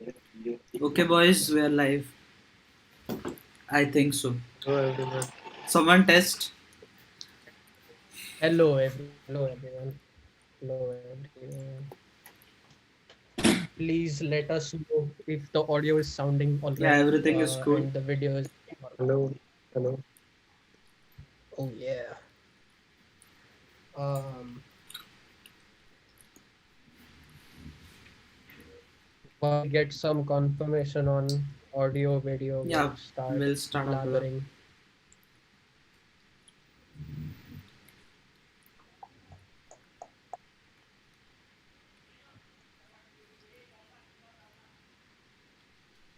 Okay, boys, we are live. I think so. Hello everyone. Someone test. Hello everyone. Please let us know if the audio is sounding all Yeah, right everything is cool. and the video is. Hello. Hello. Oh yeah. Um, Once we get some confirmation on audio, video, Yeah, we'll start we'll start after that. blabbering.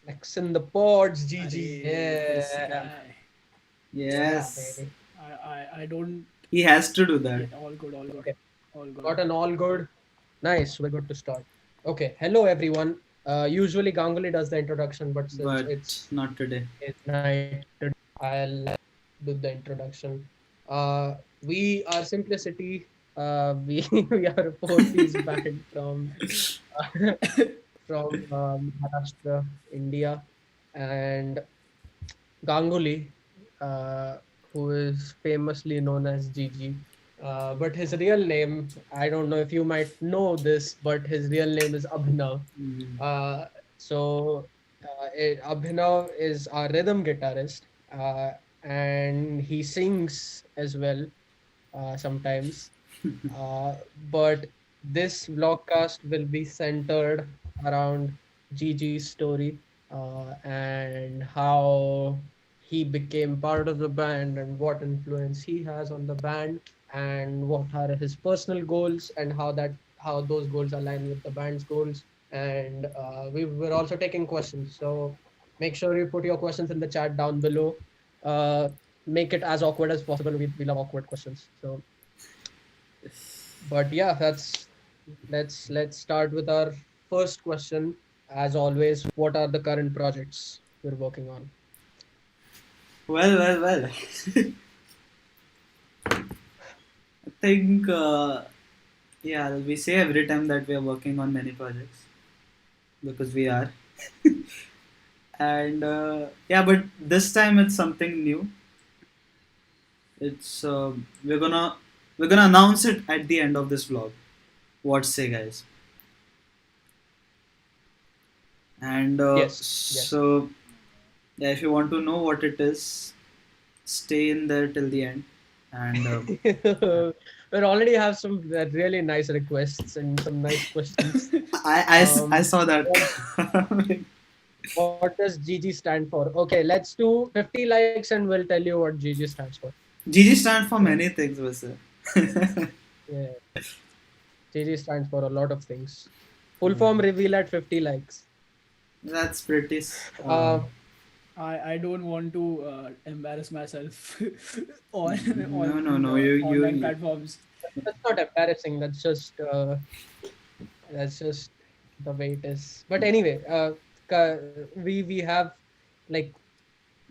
Flex in the pods, GG. Arey, this Yeah, guy. yeah, Yes, baby. I don't. he has to do Yeah, that. all good, all good, Okay, all good. got an all good. Nice, we're good to start. Okay, hello everyone. Usually Ganguly does the introduction, but since But it's not today. his night today, I'll do the introduction. We are Simplicity. We we are a four-piece band from Maharashtra, India, and Ganguly, who is famously known as Gigi. But his real name, I don't know if you might know this, but his real name is Abhinav. Mhm. Uh, Abhinav is our rhythm guitarist, uh, and he sings as well sometimes. But this vlogcast will be centered around Gigi's story and how he became part of the band and what influence he has on the band and what are his personal goals and how those goals align with the band's goals. And we're also taking questions. So make sure you put your questions in the chat down below. Uh, make it as awkward as possible. We love awkward questions. So but yeah, that's let's start with our first question. As always, what are the current projects we're working on? Well. I think, yeah, we say every time that we are working on many projects because we are. And yeah, but this time it's something new. It's we're gonna announce it at the end of this vlog. What say, guys? And Yes. so yeah, if you want to know what it is, stay in there till the end. And We already have some really nice requests and some nice questions. I saw that. What, what does GG stand for? Okay, let's do 50 likes and we'll tell you what GG stands for. GG stands for Okay. many things, Vasa. Yeah. GG stands for a lot of things. Full form reveal at 50 likes. That's pretty. Uh, I don't want to embarrass myself on No. online platforms. that's not embarrassing. That's just the way it is. But anyway, we have like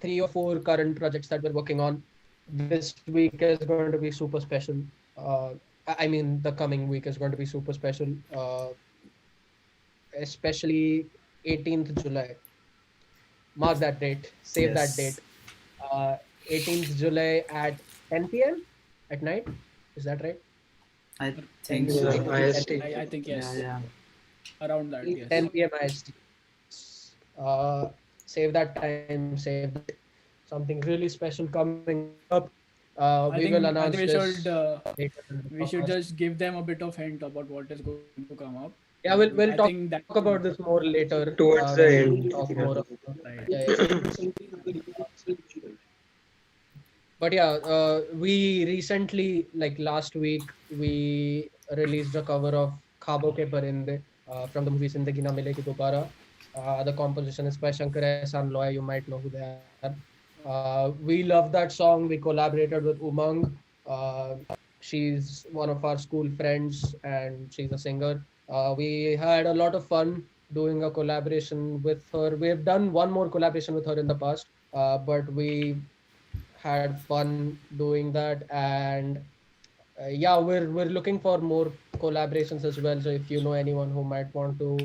3 or 4 current projects that we're working on. This week is going to be super special. Uh, I mean, the coming week is going to be super special, especially 18th July. Mark that date. Save that Yes, date. Uh, 18th July at 10 p.m. at night. Is that right? I think 10, so. Yeah, 10 IST. I think Yeah, yes, yeah. around that. Yes. 10 p.m. IST. Save that time, save that date. Something really special coming up. We will announce I think this later in the we should podcast. just give them a bit of hint about what is going to come up. Yeah, we'll I talk think that about this more later Towards when the we end. talk Yeah. more about right. yeah, yeah. But yeah, we recently, like last week, we released a cover of Khabo Ke Parinde from the movie Zindagi Na Milegi Dobara. The composition is by Shankar Ehsaan Loy. You might know who they are. We love that song. We collaborated with Umang. Uh, she's one of our school friends and she's a singer. We had a lot of fun doing a collaboration with her. We've done one more collaboration with her in the past, but we had fun doing that. And yeah, we're looking for more collaborations as well. So if you know anyone who might want to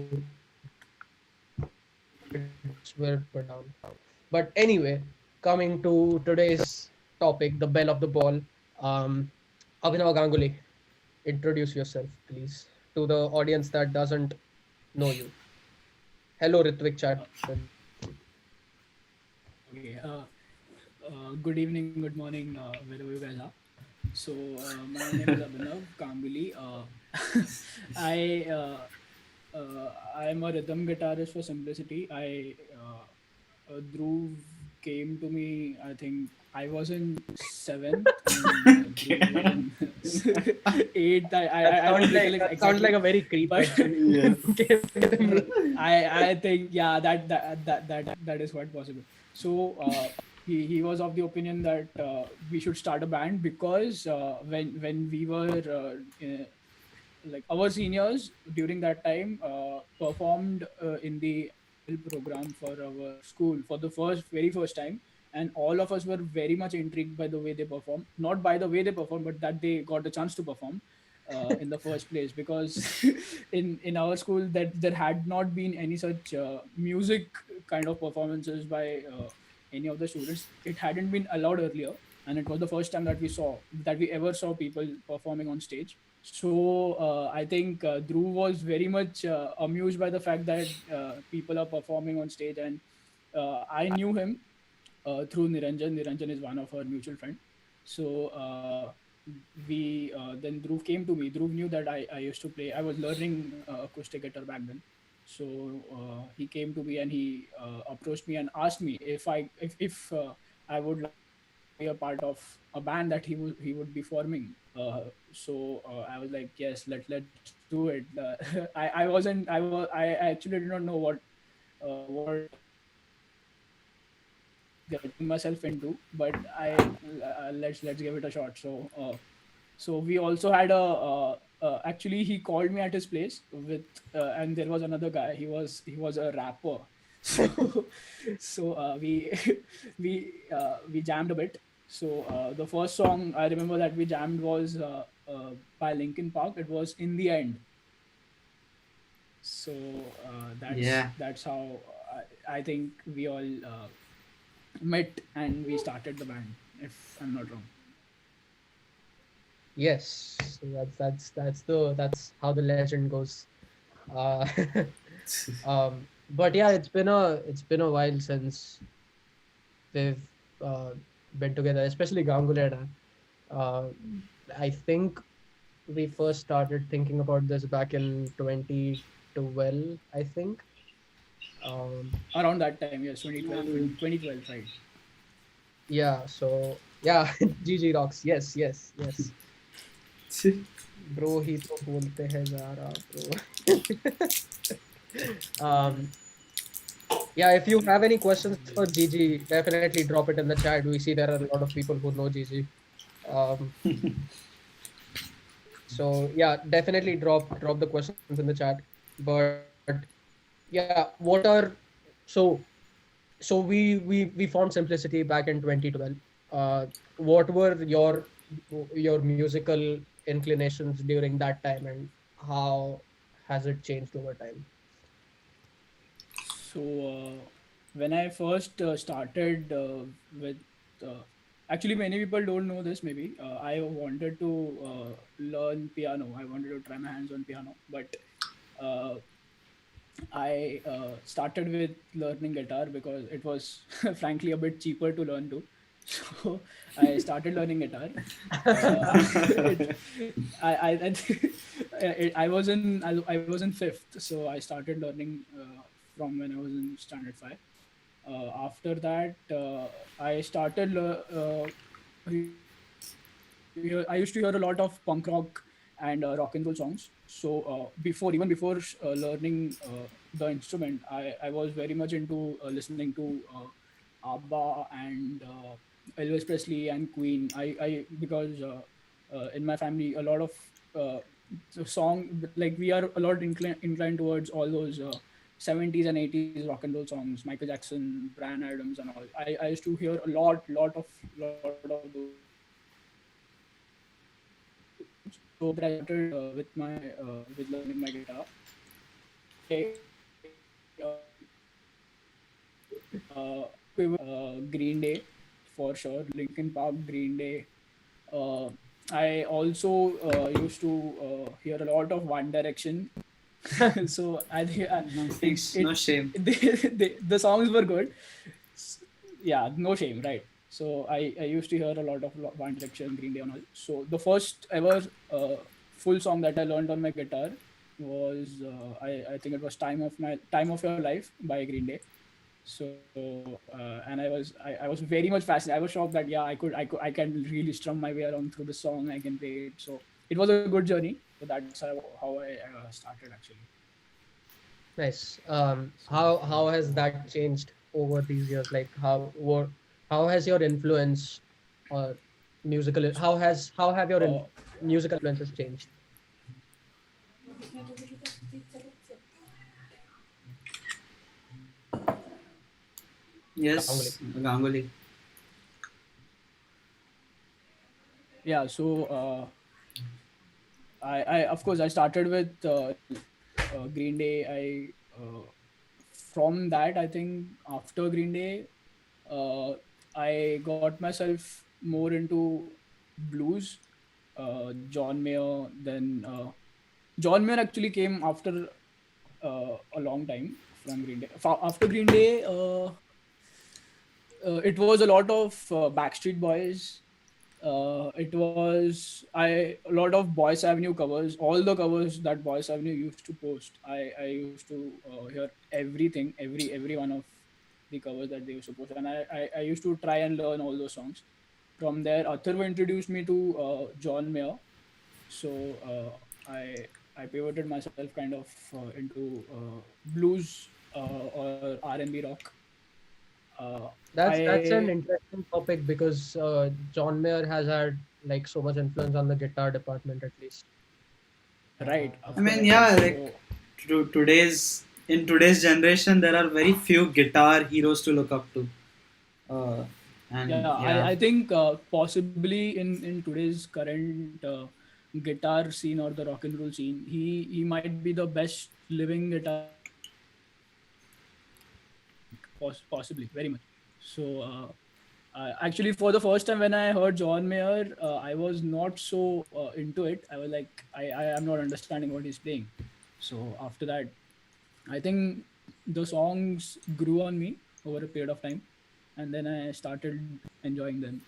spirits were put down. But anyway, coming to today's topic, the bell of the ball. Um, Abhinav Ganguly, introduce yourself, please, to the audience that doesn't know you. Hello, Ritvik Chatterjee. Okay. Good evening, good morning, wherever you guys are. So, my name is Abhinav Kambili. I I'm a rhythm guitarist for simplicity. Dhruv came to me. I think I was in seventh, and Dhruv was Okay. in eighth. I don't That sounds recollect like exactly, a very creep but actually. Yes. I think yeah, that is quite possible. So he was of the opinion that we should start a band because when we were like our seniors during that time performed in the annual program for our school for the very first time, and all of us were very much intrigued by the way they perform, not by the way they perform, but that they got the chance to perform in the first place, because in our school that there had not been any such music kind of performances by any of the students. It hadn't been allowed earlier, and it was the first time that we ever saw people performing on stage. So I think Dhruv was very much amused by the fact that people are performing on stage, and I knew him through Niranjan. Niranjan is one of our mutual friend. So we then Dhruv came to me. Dhruv knew that I used to play. I was learning acoustic guitar back then. So he came to me and he approached me and asked me if I would like to be a part of a band that he would be forming. So I was like, yes, let's do it. I actually did not know what I was getting myself into, but let's give it a shot. So we also had actually he called me at his place with and there was another guy. He was a rapper. So we we jammed a bit. So the first song I remember that we jammed was by Linkin Park. It was In the End. So Yeah. that's how I think we all met and we started the band, if I'm not wrong. Yes, so that's how the legend goes. Uh, but yeah, it's been a while since we've uh, been together, especially Ganguly and I. I think we first started thinking about this back in 2012, I think. Um, Around that time, yes, 2012, 2012, right? yeah, so yeah, GG Rocks. Yes, yes, yes. Bro, he to bolte hai Zara, bro. um, yeah, if you have any questions for GG, definitely drop it in the chat. We see there are a lot of people who know GG. Um, so yeah, definitely drop the questions in the chat. But yeah, what are so so we formed Simplicity back in 2012. What were your musical inclinations during that time, and how has it changed over time? So when I first started with, uh, actually many people don't know this. Maybe I wanted to learn piano. I wanted to try my hands on piano, but uh, I started with learning guitar because it was frankly a bit cheaper to learn to. So I started learning guitar. It, I was in fifth, so I started learning from when I was in standard five. After that, I started I used to hear a lot of punk rock and rock and roll songs. So even before learning the instrument, I was very much into listening to ABBA and Elvis Presley and Queen. I because in my family a lot of song, like we are a lot inclined towards all those 70s and 80s rock and roll songs, Michael Jackson, Brian Adams, and all. I used to hear lot of those songs. So after that, I started with learning my guitar. I Green Day for sure, Linkin Park, Green Day. Uh, I also used to hear a lot of One Direction. So I think Nice. No shame. the songs were good. Yeah, no shame, right? So I used to hear a lot of One Direction, Green Day, and all. So the first ever full song that I learned on my guitar was I think it was Time of Your Life by Green Day. So and I was very much fascinated. I was shocked that yeah, I can really strum my way around through the song. I can play it. So it was a good journey. So that's how I started actually. Nice. So How has that changed over these years? Like how has your influence or how have your uh, musical influences changed? Ganguly. Yes, Ganguly. yeah. So I of course I started with Green Day. From that I think after Green Day, uh, I got myself more into blues. John Mayer. Then John Mayer actually came after a long time from Green Day. After Green Day, it was a lot of Backstreet Boys. It was I a lot of Boys Avenue covers. All the covers that Boys Avenue used to post, I used to hear everything, every one of the covers that they used to post, and I used to try and learn all those songs. From there, Atharva introduced me to John Mayer. So I pivoted myself kind of into blues or R&B rock. That's an I interesting topic because John Mayer has had like so much influence on the guitar department at least. right, I of mean, course. yeah, like So today's in today's generation, there are very few guitar heroes to look up to. Uh, and yeah, yeah, I think possibly in today's current guitar scene or the rock and roll scene, he might be the best living guitarist that we have. Possibly, very much. So actually, for the first time when I heard John Mayer, I was not so into it. I was like, I am not understanding what he's playing. So after that, I think the songs grew on me over a period of time, and then I started enjoying them.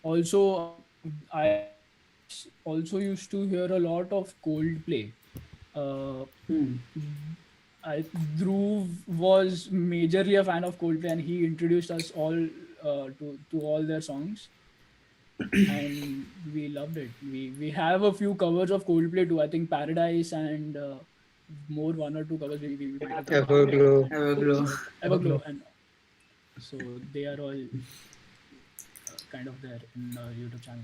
Also, also used to hear a lot of Coldplay. Uh, hmm. I Dhruv was majorly a fan of Coldplay, and he introduced us all to all their songs, and we loved it. We have a few covers of Coldplay too. I think Paradise and more one or two covers we might have done. Everglow. And Everglow. so Everglow, Everglow. and so they are all kind of there in the YouTube channel.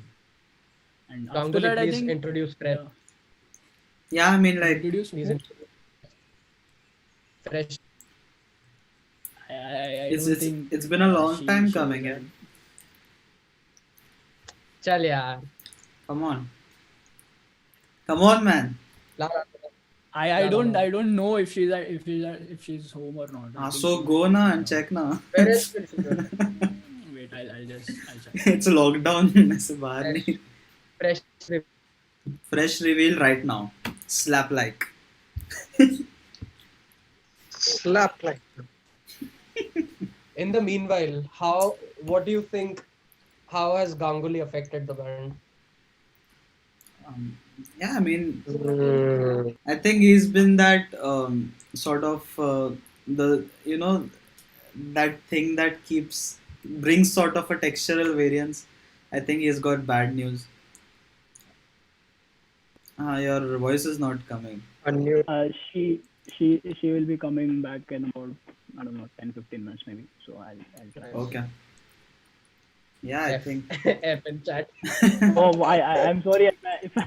And after Ganguly, that, I please think introduce Fresh. yeah, Yeah, I mean, like, introduce Please who? introduce Fresh. I it's don't it's think it's been a long time she knows coming. Yeah, that. Chal yaar. come on, come on, man. Lara, I Lara, don't Lara. I don't know if she's home or not. I think So she go might na be. and check na. Where else will she go? Wait, I'll check. It's lockdown. ऐसे बाहर नहीं. Fresh. Fresh. Fresh reveal right now. Slap like. Slap like. In the meanwhile, what do you think? How has Ganguly affected the band? Um, yeah, I mean, Mm, I think he's been that sort of the that thing that keeps brings sort of a textural variance. I think he's got bad news. Your voice is not coming. unmute. She will be coming back in about I don't know 10-15 minutes maybe. So I'll try. Nice. Okay. Yeah, I F. think. F in chat. Oh, I'm sorry if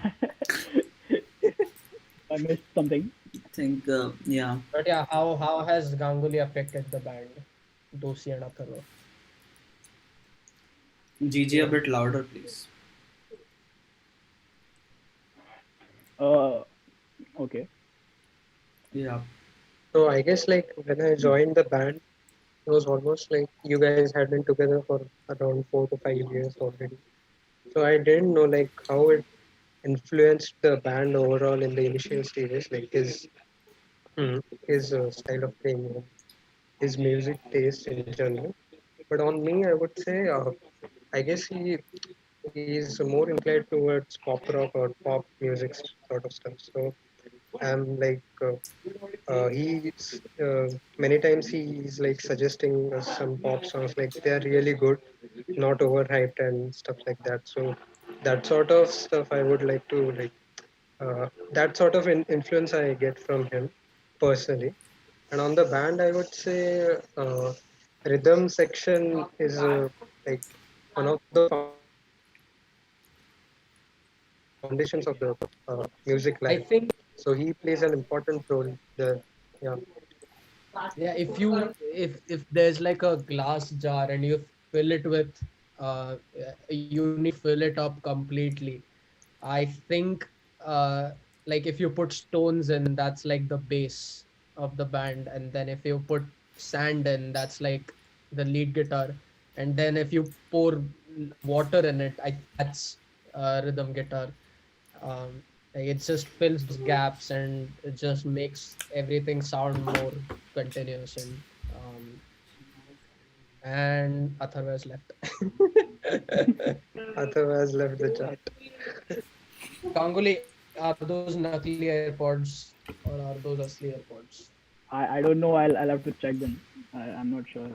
I missed something. Think yeah. But yeah, how has Ganguly affected the band? Dosi and Atharva. GG a bit louder, please. Uh, okay. Yeah. So I guess like when I joined the band, It was almost like you guys had been together for around 4 to 5 years already. So I didn't know like how it influenced the band overall in the initial stages, like his style of playing, his music taste in general. But on me, I would say, I guess he's more inclined towards pop rock or pop music sort of stuff. So I'm like he's many times he's like suggesting us some pop songs, like they're really good, not overhyped and stuff like that. So that sort of stuff I would like to like that sort of influence I get from him personally. And on the band, I would say rhythm section is like one of the foundations of the music life. I think, So he plays an important role there. Yeah. yeah, if there's like a glass jar and you fill it with you need to fill it up completely. I think like if you put stones in, that's like the base of the band, and then if you put sand in, that's like the lead guitar, and then if you pour water in it, I think that's rhythm guitar. Like it just fills those gaps and it just makes everything sound more continuous and Atharva is left. Otherwise, left the chat. Ganguly, are those nकली AirPods or are those असली AirPods? I don't know. I'll have to check them. I'm not sure.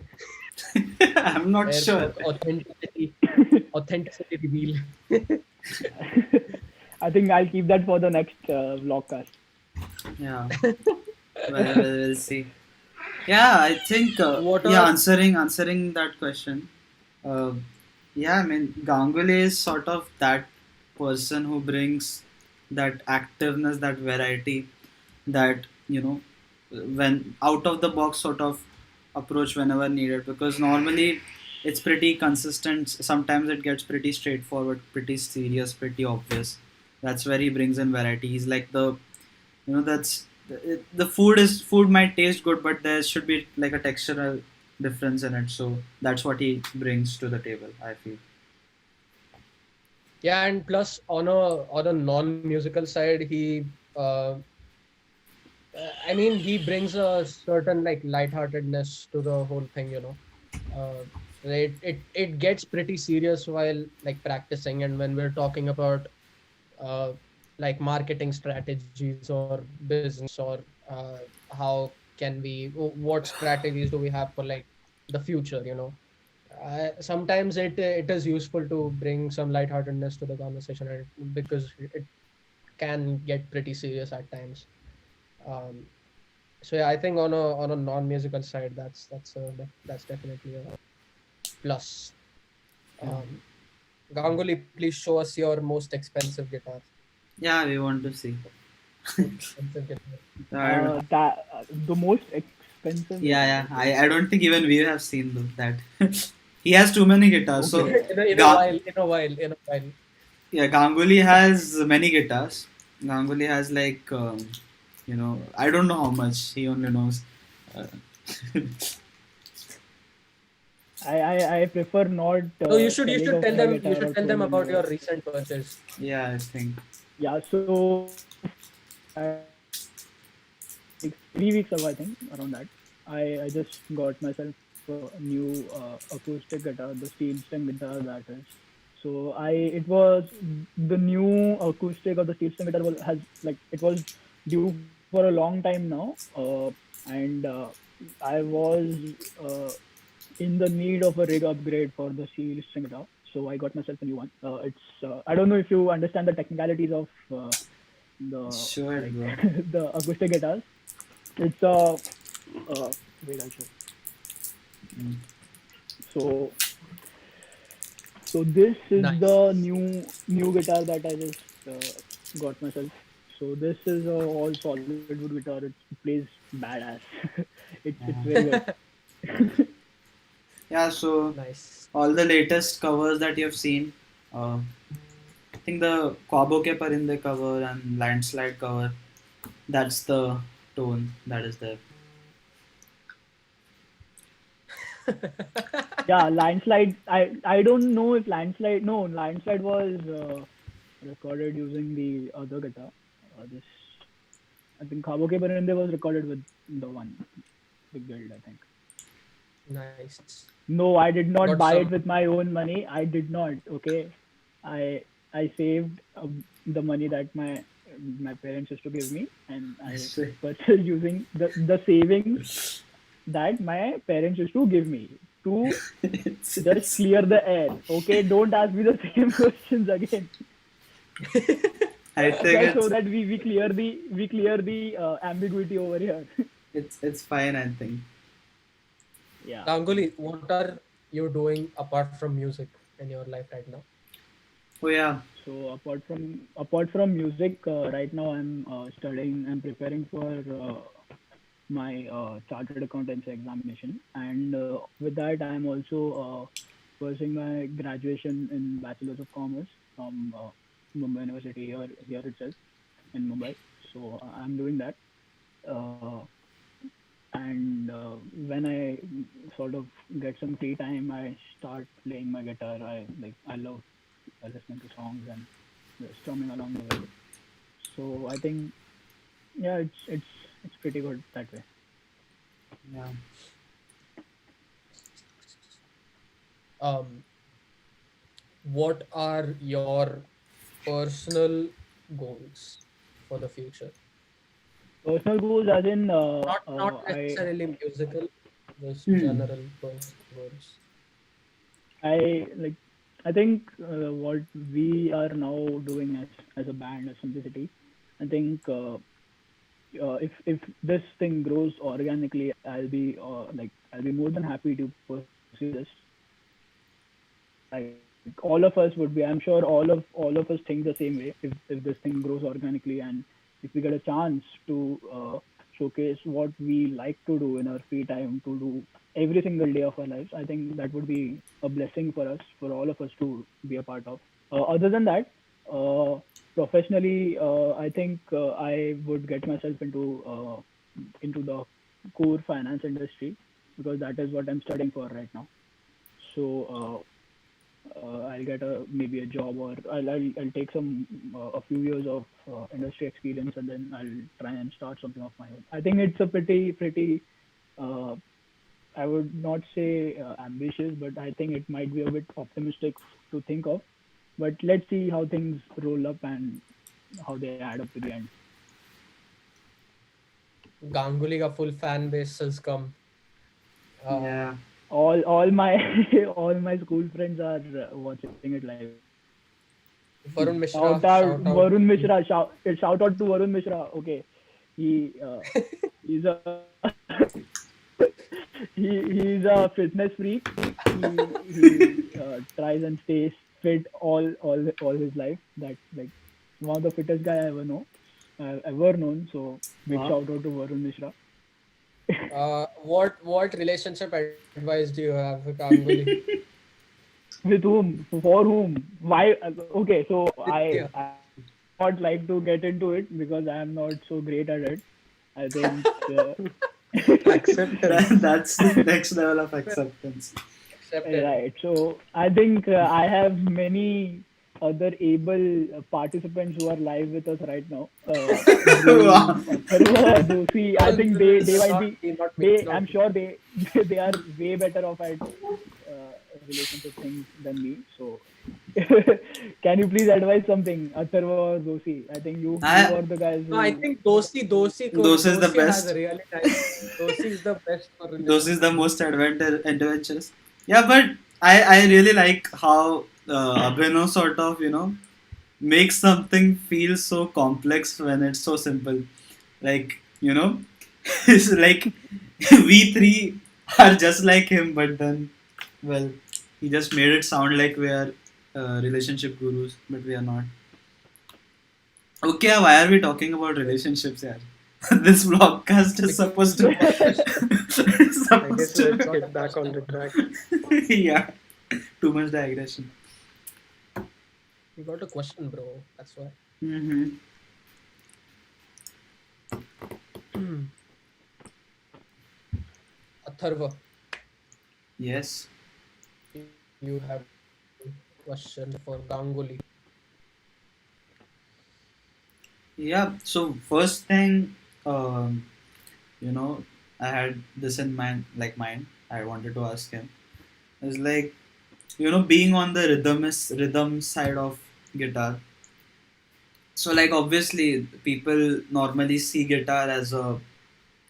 I'm not sure. AirPod authenticity reveal. I think I'll keep that for the next vlogcast. Yeah. We'll see. Yeah, I think What yeah, are answering that question. Uh, yeah, I mean Ganguly is sort of that person who brings that activeness, that variety, that when out of the box sort of approach whenever needed. Because normally it's pretty consistent. Sometimes it gets pretty straightforward, pretty serious, pretty obvious. That's where he brings in variety. He's like that's the food might taste good, but there should be like a textural difference in it. So that's what he brings to the table, I feel. yeah, and plus on a non-musical side, uh, I mean he brings a certain like lightheartedness to the whole thing. Uh, it gets pretty serious while like practicing, and when we're talking about uh, like marketing strategies or business or how can we what strategies do we have for like the future. Sometimes it is useful to bring some lightheartedness to the conversation, and because it can get pretty serious at times. um, so yeah, I think on a non-musical side, that's definitely a plus. Yeah, um, Ganguly, please show us your most expensive guitar. yeah, we want to see. Most expensive guitar. That the most expensive Yeah, guitar. yeah. Okay. I don't think even we have seen that. He has too many guitars. So, Okay. In a while. Yeah, Ganguly has many guitars. Ganguly has like, I don't know how much. He only knows. Uh, I prefer not So you telling should of tell my them you guitar should or tell them showing about you. your recent purchase. yeah, I think. Yeah. So like 3 weeks ago, I think around that, I just got myself a new acoustic guitar, the steel string guitar that is. So it was the new acoustic or the steel string guitar has due for a long time now, and I was uh, in the need of a rig upgrade for the steel string guitar. So I got myself a new one. It's I don't know if you understand the technicalities of the Sure, like bro. the acoustic guitars. It's a wait, I'll show. Mm. So so this is Nice. the new guitar that I just got myself. So this is a all solid wood guitar. It plays badass. It's very good. Yeah, so Nice. all the latest covers that you've seen, uh, I think the Kwabo Ke Parinde cover and Landslide cover, that's the tone that is there. Yeah, landslide. I don't know if landslide. No, landslide was recorded using the other guitar. This I think Khaboke Barinde was recorded with the one big build. I think. Nice. No, I did Got not buy some. it with my own money. I did not. Okay, I saved the money that my parents used to give me, and I Shit. purchased using the savings that my parents used to give me to just It's clear the air. Okay, don't ask me the same questions again. I think Just so that we clear the ambiguity over here. it's fine. I think. Yeah. Ganguly, what are you doing apart from music in your life right now? Oh yeah. So apart from music, right now I'm studying. I'm preparing for my chartered accountancy examination, and with that I'm also pursuing my graduation in Bachelor's of Commerce from Mumbai University here itself in Mumbai. So I'm doing that. Uh, and when I sort of get some free time, I start playing my guitar. I love listening to songs and just strumming along the way. So I think yeah, it's pretty good that way. Yeah. Um, what are your personal goals for the future? Personal goals, as in Not I necessarily musical, just Hmm. general personal goals. I like I think what we are now doing as a band as Simplicity. I think if this thing grows organically, I'll be more than happy to pursue this. Like all of us would be. I'm sure all of us think the same way. If this thing grows organically and if we get a chance to showcase what we like to do in our free time to do every single day of our lives, I think that would be a blessing for us, for all of us to be a part of. Other than that, uh, professionally, I think I would get myself into the core finance industry because that is what I'm studying for right now. So I'll get a maybe a job, or I'll take some a few years of industry experience, and then I'll try and start something of my own. I think it's a pretty uh, I would not say ambitious, but I think it might be a bit optimistic to think of. But let's see how things roll up and how they add up to the end. Ganguly का full fan base has come. Uh, Yeah. All my all my school friends are watching it live. Varun Shout Mishra, out shout out Varun to you. Mishra. Shout out to Varun Mishra. Okay, he he's a he's a fitness freak. He tries and stays fit all his life. That's like one of the fittest guy I ever known. So big Wow. shout out to Varun Mishra. What relationship advice do you have, Ganguly? With whom? For whom? Why? Okay, so Nitya. I would not like to get into it because I am not so great at it. I think Acceptance. That's the next level of acceptance. Accepted. right. So I think I have many other able participants who are live with us right now. Wow. Dhruv, Atharva, Doshi. I think No, they might not be me, not me, they. not I'm me. sure they are way better off at relationship things than me. So can you please advise something, Atharva or Doshi? I think you I are the guys No, I who. think Dosi Those is the Dosi has a best. really nice. Dosi is the best for Those is the relationship. most adventurous. Yeah, but I really like how Abhinav sort of makes something feel so complex when it's so simple. Like it's like we three are just like him, but then well, he just made it sound like we are relationship gurus, but we are not. Okay, why are we talking about relationships here? This vlogcast is Because supposed you to got a question. I supposed guess to You let's got a get back on question. the track. yeah, too much digression. You got a question, bro. That's why. Mm-hmm. Atharva, Yes. You have question for Ganguly. Yeah. So first thing, um, you know, I had this in mind. I wanted to ask him is like, being on the rhythm side of guitar. So like obviously people normally see guitar as a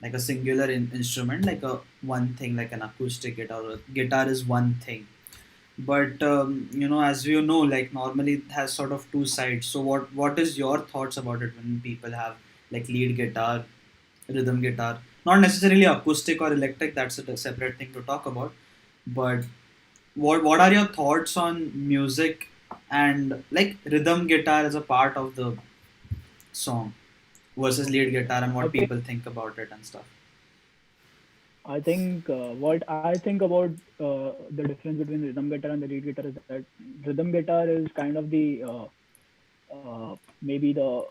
like a singular instrument, like a one thing, like an acoustic guitar. Or guitar is one thing, but as you know, like normally it has sort of two sides. So what is your thoughts about it when people have like lead guitar, rhythm guitar, not necessarily acoustic or electric, that's a separate thing to talk about, but what are your thoughts on music and like rhythm guitar as a part of the song versus lead Okay. guitar and what Okay, people think about it and stuff? I think what I think about the difference between rhythm guitar and the lead guitar is that rhythm guitar is kind of the maybe the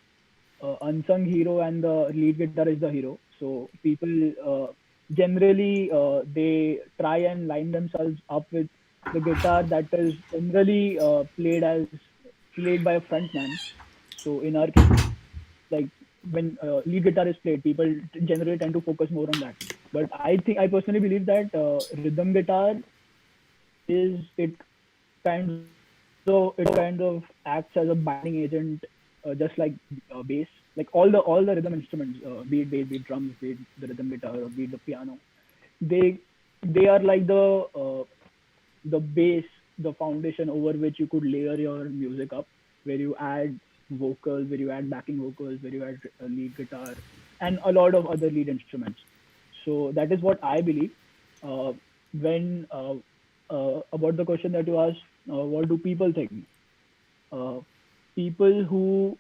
unsung hero, and the lead guitar is the hero. So people generally they try and line themselves up with the guitar that is generally played by a frontman. So in our case, like when lead guitar is played, people generally tend to focus more on that. But I personally believe that rhythm guitar is it kind of acts as a binding agent, just like bass, like all the rhythm instruments, be it bass, be it drums, be it the rhythm guitar, or be it the piano. They they are like the base, the foundation over which you could layer your music up, where you add vocals, where you add backing vocals, where you add lead guitar, and a lot of other lead instruments. So that is what I believe. When About the question that you asked, what do people think? Uh, People who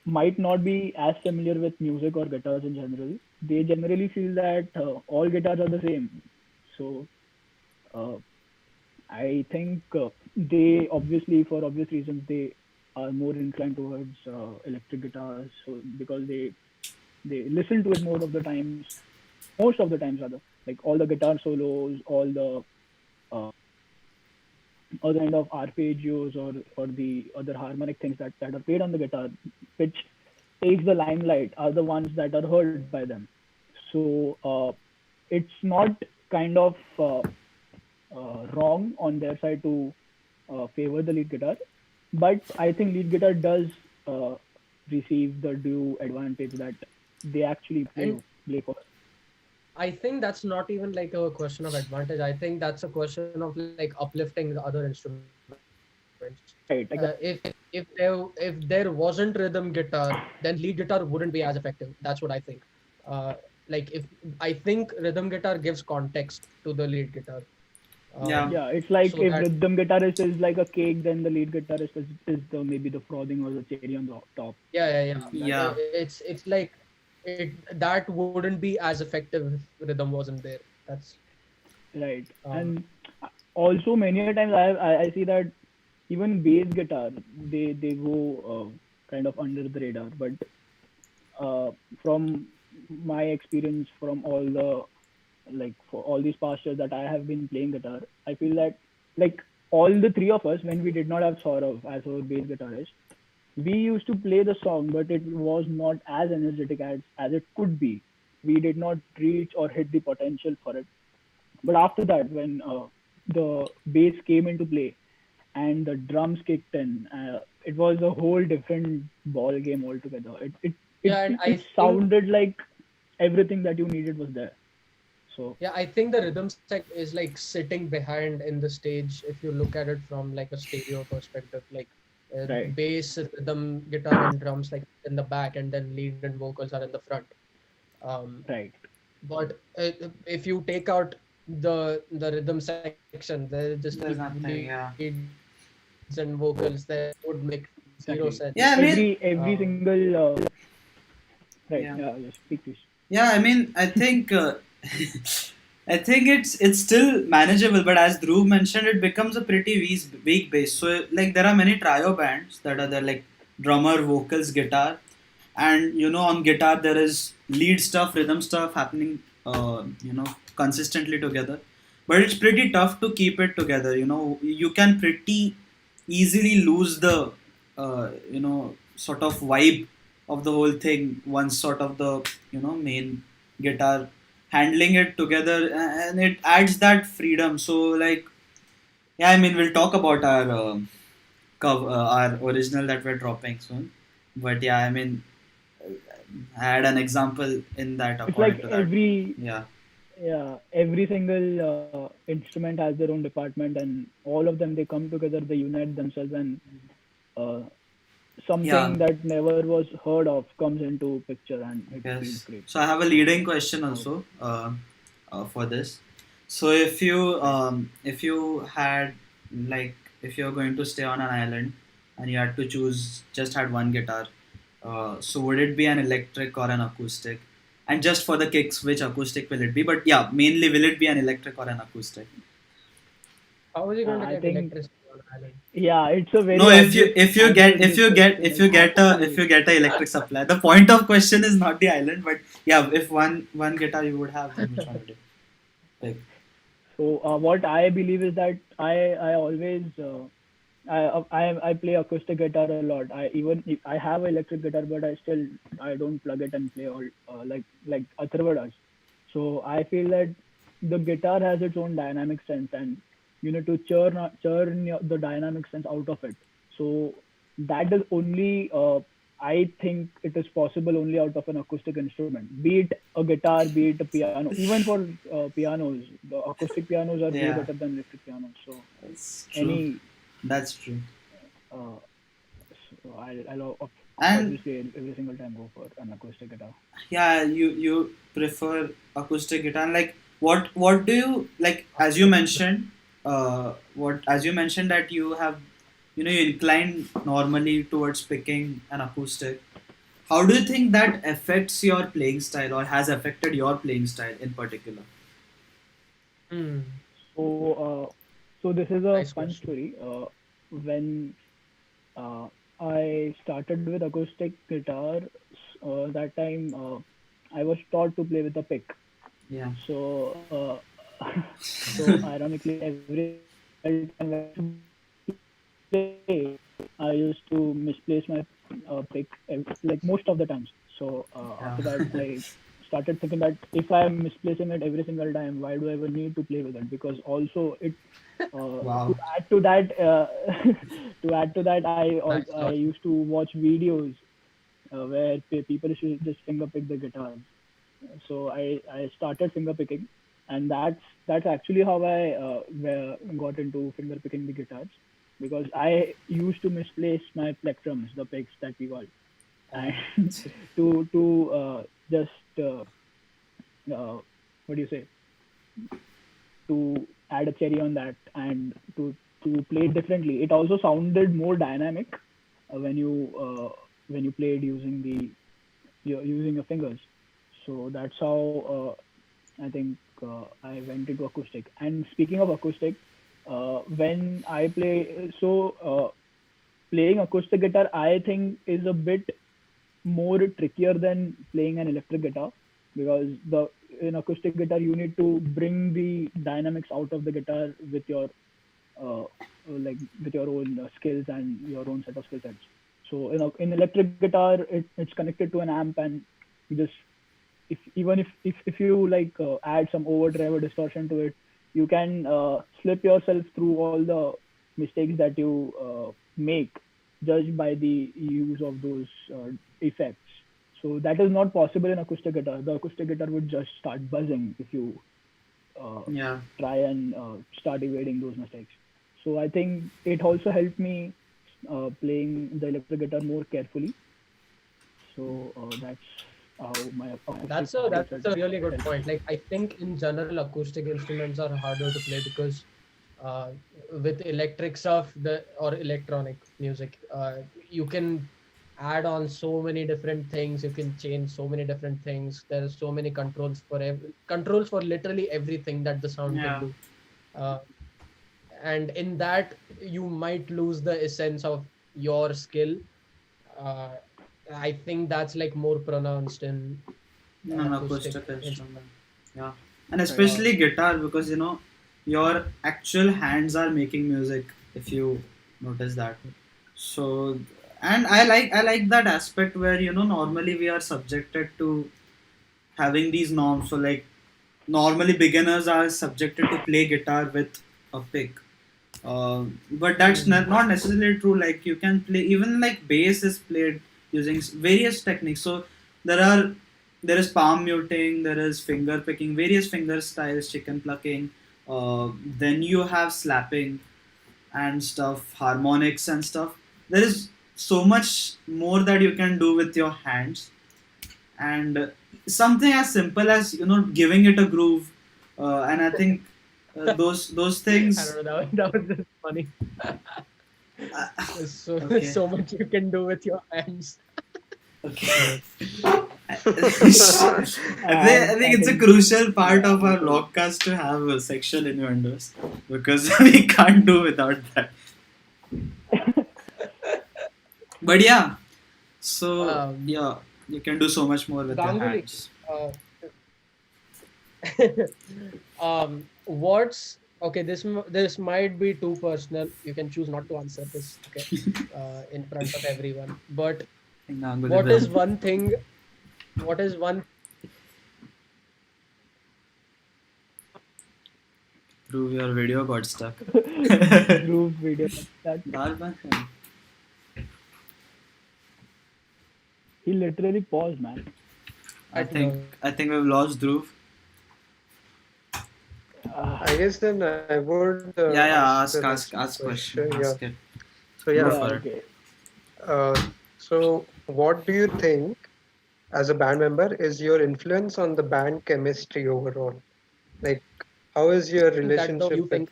might not be as familiar with music or guitars in general, they generally feel that all guitars are the same. So uh, I think they obviously, for obvious reasons, they are more inclined towards electric guitars. So because they listen to it more of the times, most of the times rather, like all the guitar solos, uh, all the kind of arpeggios or the other harmonic things that are played on the guitar, which takes the limelight, are the ones that are heard by them. So it's not kind of wrong on their side to favor the lead guitar, but I think lead guitar does uh, receive the due advantage that they actually And play for. I think that's not even like a question of advantage. I think that's a question of like uplifting the other instruments. Right, exactly. If there wasn't rhythm guitar, then lead guitar wouldn't be as effective. That's what I think. Uh, like if I think rhythm guitar gives context to the lead guitar, Yeah. Yeah, it's like so if that rhythm guitarist is like a cake, then the lead guitarist is the maybe the frosting or the cherry on the top. yeah. That Yeah. It's like that wouldn't be as effective if rhythm wasn't there. That's right. um And also many a times I see that even bass guitar, they go kind of under the radar. But from my experience, from all the like for all these past years that I have been playing guitar, I feel that like all the three of us, when we did not have Saurav as our bass guitarist, we used to play the song, but it was not as energetic as it could be. We did not reach or hit the potential for it. But after that, when the bass came into play and the drums kicked in, it was a whole different ball game altogether. yeah, and It I think sounded like everything that you needed was there. So yeah, I think the rhythm sec is like sitting behind in the stage if you look at it from like a stereo perspective, like right, bass, rhythm, guitar, and drums like in the back, and then lead and vocals are in the front. Um, right, but if you take out the rhythm section, there just be There's leads and nothing. Yeah. vocals, then would make zero sense. exactly. Yeah. I mean. Every single right. Yeah. Yeah, yes, speak please. Yeah. I mean. I think. I think it's still manageable, but as Dhruv mentioned, it becomes a pretty weak base. So like there are many trio bands that are there, like drummer, vocals, guitar, and on guitar there is lead stuff, rhythm stuff happening, consistently together. but it's pretty tough to keep it together. You can pretty easily lose the sort of vibe of the whole thing once sort of the main guitar handling it together, and it adds that freedom. So like, yeah, I mean, we'll talk about our our original that we're dropping soon, but yeah, I mean, I had an example in that It's according like to that. every Yeah. yeah, every single instrument has their own department, and all of them they come together, they unite themselves, and uh, Yeah. something that never was heard of comes into picture, and it feels Yes. great. So I have a So leading that's question how it also for this. So if you had, like, if you're going to stay on an island and you had to choose, just had one guitar, so would it be an electric or an acoustic? And just for the kicks, which acoustic will it be? But yeah, mainly will it be an electric or an acoustic? How is he going to I get think electricity on an island? yeah, it's a No, very obvious if you answer get to this question. It has if to you get a electric supply, the point of question is not the island, but yeah, if one guitar you would have, then which one would you pick? So what I believe is that I always I play acoustic guitar a lot. I have an electric guitar, but I don't plug it and play all like Atharva does. So I feel that the guitar has its own dynamic sense, and you need to the dynamic sense out of it. So that is only I think it is possible only out of an acoustic instrument, be it a guitar, be it a piano. Even for pianos, the acoustic pianos are way Yeah, better than electric pianos. So that's true. any That's true. uh, so I'll And obviously every single time go for an acoustic guitar. yeah, you prefer acoustic guitar. And like, what do you like? As you mentioned, what as you mentioned that you have, you incline normally towards picking an acoustic. How do you think that affects your playing style or has affected your playing style in particular? Hmm. So so this is a Nice fun question. story. When uh, I started with acoustic guitar, that time I was taught to play with a pick. Yeah. So so ironically, every single time when I used to play, I used to misplace my pick like most of the times. So after that, I Yeah. started thinking that if I am misplacing it every single time, why do I even need to play with it? Because also it to Wow. add to that to add to that, Nice I logic. used to watch videos where people should just finger pick the guitars. So I started finger picking, and that's actually how I got into finger picking the guitars, because I used to misplace my plectrums, the picks that we call, Oh. and to just what do you say, to add a cherry on that, and to play it differently. It also sounded more dynamic when you played using using your fingers. So that's how I think I went into acoustic. And speaking of acoustic, when I play, playing acoustic guitar, I think is a bit more trickier than playing an electric guitar, because the in acoustic guitar you need to bring the dynamics out of the guitar with your with your own skills and your own set of skill sets. So in electric guitar, it's connected to an amp, and you just if you like add some overdrive or distortion to it, you can slip yourself through all the mistakes that you make judged by the use of those effects. So that is not possible in acoustic guitar. The acoustic guitar would just start buzzing if you uh, Yeah. try and start evading those mistakes. So I think it also helped me playing the electric guitar more carefully. So that's how my acoustic skill That's set a really good helped. point. Like I think in general, acoustic instruments are harder to play because uh, with electric stuff, the or electronic music, you can add on so many different things. You can change so many different things. There are so many controls for literally everything that the sound can Yeah. do. Uh, and in that, you might lose the essence of your skill. Uh, I think that's like more pronounced in No, no, acoustic acoustic instruments. instrument. Yeah. And Right. Uh, especially guitar, because your actual hands are making music. If you notice that, so and I like that aspect where normally we are subjected to having these norms. So like normally beginners are subjected to play guitar with a pick, but that's not necessarily true. Like you can play even like bass is played using various techniques. So there are there is palm muting, there is finger picking, various finger styles, chicken plucking. Then you have slapping and stuff, harmonics and stuff. There is so much more that you can do with your hands, and something as simple as giving it a groove, and I think those I things. don't know. That was just funny. Uh, There's okay, so much you can do with your hands. okay. I And think I it's a think, crucial part yeah, of our because vlogcast to have sexual innuendos because we can't do without that. But yeah, so Um, yeah, you can do so much more with your Ganguly, hands. uh, what's okay? This might be too personal. You can choose not to answer this. Okay, in front of everyone. But I think Ganguly what will is one thing? What is one prove your video got stuck. Dhruv video that Dal bun hai. he literally paused, man. I at think no? I think we've lost Dhruv. Uh, I guess then I would Yeah, ask yeah. the Ask, next ask, ask question. question. Yeah. Ask it. So yeah. Go yeah, for it. okay. Uh, so what do you think as a band member is your influence on the band chemistry overall? Like, how is your That the relationship you with think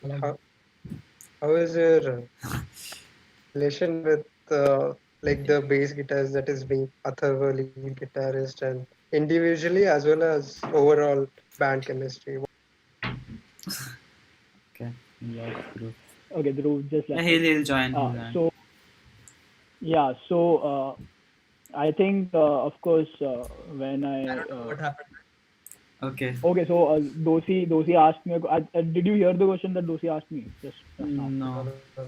how is your relation with like the bass guitarist that is being Atharva lead guitarist and individually as well as overall band chemistry? Okay. We lost Dhruv. Okay, Dhruv just Yeah, left he'll it. he'll join. He'll Uh, join. so yeah, so I think of course when I I don't know what happened. Okay. okay, so Dosi asked me. Did you hear the question that Dosi asked me just now? No. No, no,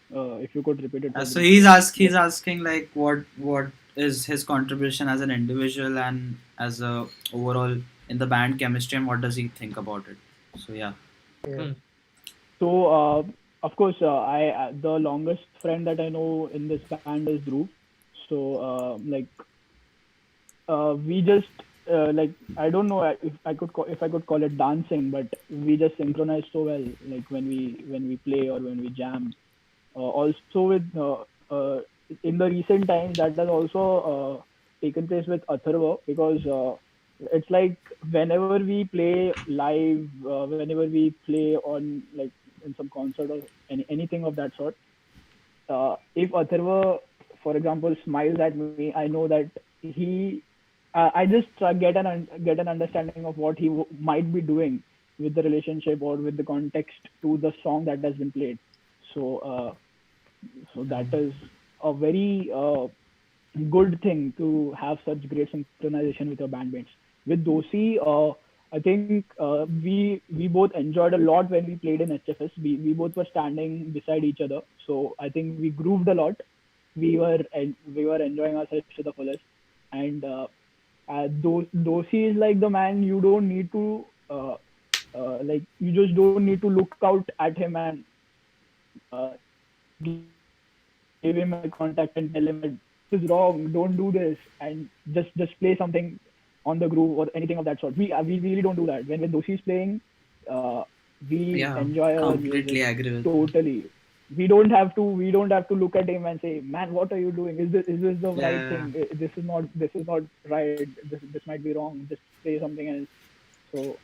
no. If you could repeat it for So Dhruv, so he's that asking like what is his contribution as an individual and as a overall in the band chemistry, and what does he think about it. So yeah. Yeah. Hmm. so of course I the longest friend that I know in this band is Dhruv. So like we just like I don't know if I could call it dancing, but we just synchronize so well. Like when we play or when we jam. Also with in the recent times that has also taken place with Atharva because it's like whenever we play live, whenever we play on like in some concert or anything of that sort, if Atharva, for example, smiles at me, I know that he, I just get an understanding of what he might be doing with the relationship or with the context to the song that has been played. So, that is a very good thing to have such great synchronization with your bandmates. With Dosi, I think we both enjoyed a lot when we played in HFS. We both were standing beside each other, so I think we grooved a lot. We were enjoying ourselves to the fullest, and Dosi is like the man you don't need to like you just don't need to look out at him and give him eye contact and tell him that this is wrong, don't do this, and just play something on the groove or anything of that sort. We really don't do that. When Doshi is playing, uh, we Yeah. enjoy our music Completely agree with that. totally. We don't have to look at him and say, "Man, what are you doing? Is this the right Yeah. thing? This is not right. This might be wrong. Just play something else." So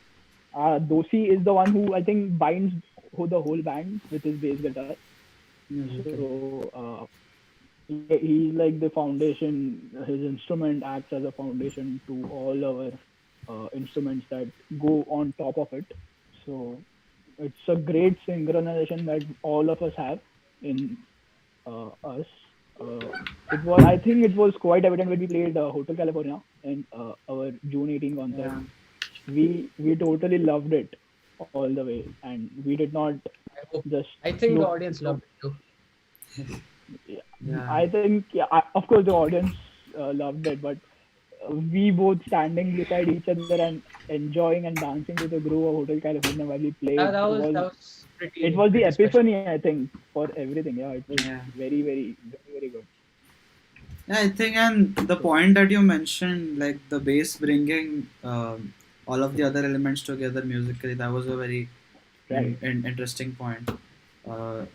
Doshi is the one who I think binds the whole band with his bass guitar. Musical. So he's like the foundation. His instrument acts as a foundation to all our instruments that go on top of it. So it's a great synchronization that all of us have in us. Uh, it was, I think, it was quite evident when we played Hotel California in our June 18 concert. Yeah. We totally loved it. all the way, and we did not I hope. just I think the look. audience loved it too. Yeah, Yeah, I think, yeah, of course the audience loved it, but we both standing beside each other and enjoying and dancing to the groove of Hotel California while we played That was it pretty was the pretty special. epiphany, I think, for everything. Yeah, it was yeah. very, very, very, very good. Yeah, I think, and the So point that you mentioned, like the bass bringing all of the other elements together musically, that was a very right, interesting point. Uh,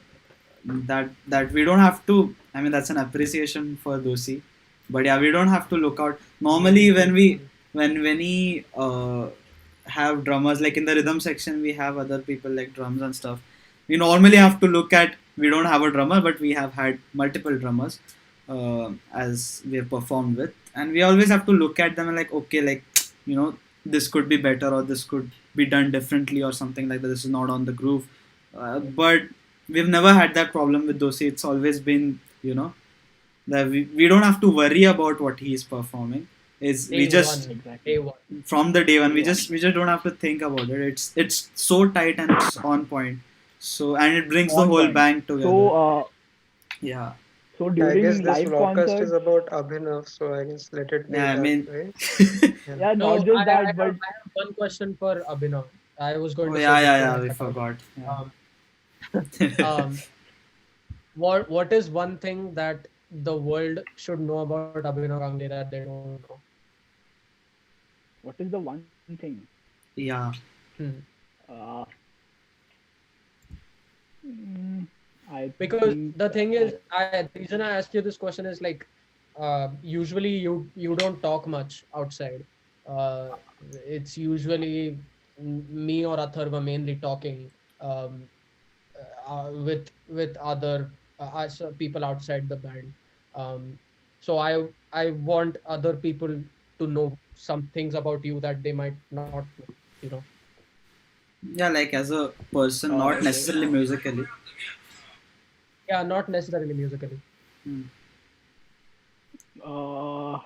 that we don't have to. I mean, that's an appreciation for Dosi, but yeah, we don't have to look out. Normally, when we when we have drummers, like in the rhythm section, we have other people like drums and stuff. We normally have to look at. We don't have a drummer, but we have had multiple drummers as we have performed with, and we always have to look at them and like, okay, like this could be better or this could be done differently or something like that. This is not on the groove, but we've never had that problem with Dosi. It's always been, that we don't have to worry about what he is performing. Is we Day just one. Day exactly. one. from the day one Day we one. just don't have to think about it. It's so tight and it's on point. So and it brings the On whole point. band together. So, Yeah, so I guess during this live vlogcast is concerts, about Abhinav, so I guess let it be yeah. I that mean, way. Yeah. yeah, not So I, just I that, have but I have one question for Abhinav. I was going oh to say yeah, this yeah, to yeah. him, We but forgot. Yeah. um, um, what is one thing that the world should know about Abhinav Gangle that they don't know? what is the one thing? Yeah. Hmm. Uh, mm, I Because think the thing is, the reason I ask you this question is like, usually you don't talk much outside. Uh, it's usually me or Atharva mainly talking um, with other people outside the band. Um, so I want other people to know some things about you that they might not know. You know. Yeah, like as a person, not okay. necessarily musically. Yeah, not necessarily musically. Hmm. Uh,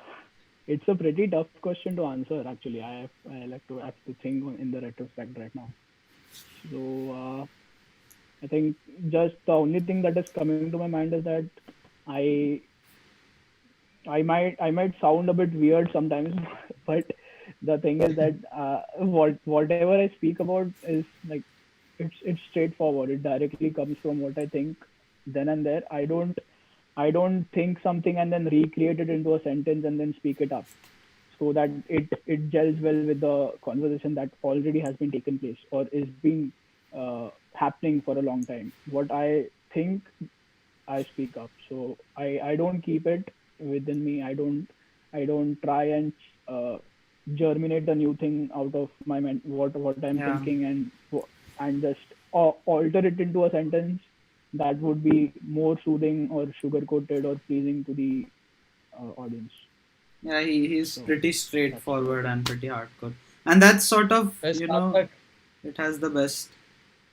it's a pretty tough question to answer. Actually, I have to think in the retrospect right now. So I think just the only thing that is coming to my mind is that I I might sound a bit weird sometimes, but the thing is that whatever I speak about is like it's straightforward. It directly comes from what I think then and there. I don't think something and then recreate it into a sentence and then speak it up so that it gels well with the conversation that already has been taken place or is being happening for a long time. What I think, I speak up. So I don't keep it within me. I don't try and uh, germinate a new thing out of my what I'm Yeah. thinking and just alter it into a sentence that would be more soothing or sugar coated or pleasing to the audience. Yeah, he's So pretty that's what I straightforward think. and pretty hardcore. And that's sort of, Sarthak, it has the best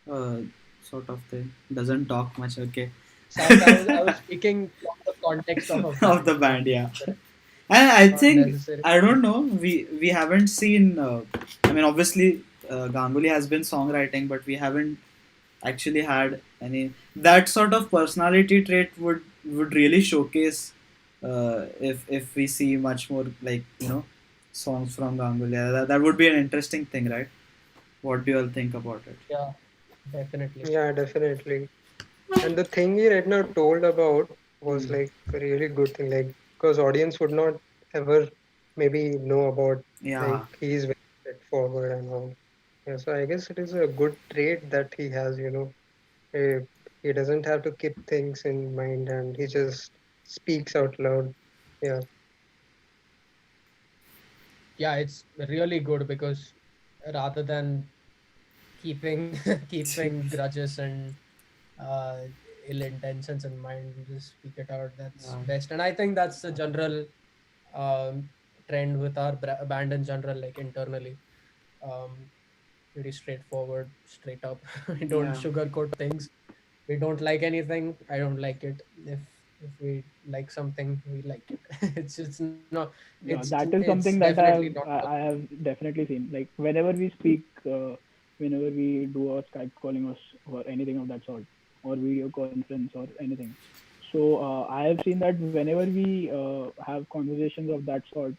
uh, sort of thing. Doesn't talk much, okay. I was speaking from the context of a Of the band, band, yeah. And I not think, necessarily. I don't know, we haven't seen, I mean, obviously, Ganguly has been songwriting, but we haven't actually had any. That sort of personality trait would really showcase if we see much more like, songs from Ganguly. That would be an interesting thing, right? What do you all think about it? Yeah, definitely. Yeah, definitely. And the thing he right now told about was Hmm. like a really good thing, like because audience would not ever maybe know about like Yeah, he's very straightforward and all. Yeah, so I guess it is a good trait that he has. Eh, he doesn't have to keep things in mind and he just speaks out loud. Yeah. Yeah, it's really good because rather than keeping keeping grudges and uh, ill intentions in mind, you just speak it out. That's yeah, best, and I think that's the general trend with our band in general, like internally. Um, Pretty straightforward, straight up. We don't yeah. sugarcoat things. We don't like anything. I don't like it. If we like something, we like it. It's not. Yeah, It's that is something that definitely not. I have definitely seen. Like whenever we speak whenever we do our Skype calling or anything of that sort, or video conference or anything. So I have seen that whenever we have conversations of that sort,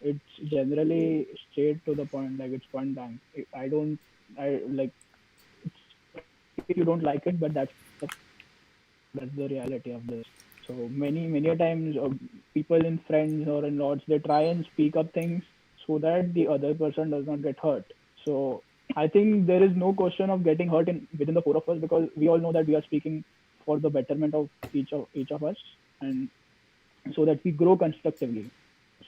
it's generally straight to the point, like it's point blank. I don't, I like, it's okay if you don't like it, but that's the point. That's the reality of this. So many a times, people in friends or in lots, they try and speak up things so that the other person does not get hurt. So I think there is no question of getting hurt in within the four of us, because we all know that we are speaking for the betterment of each of us, and so that we grow constructively.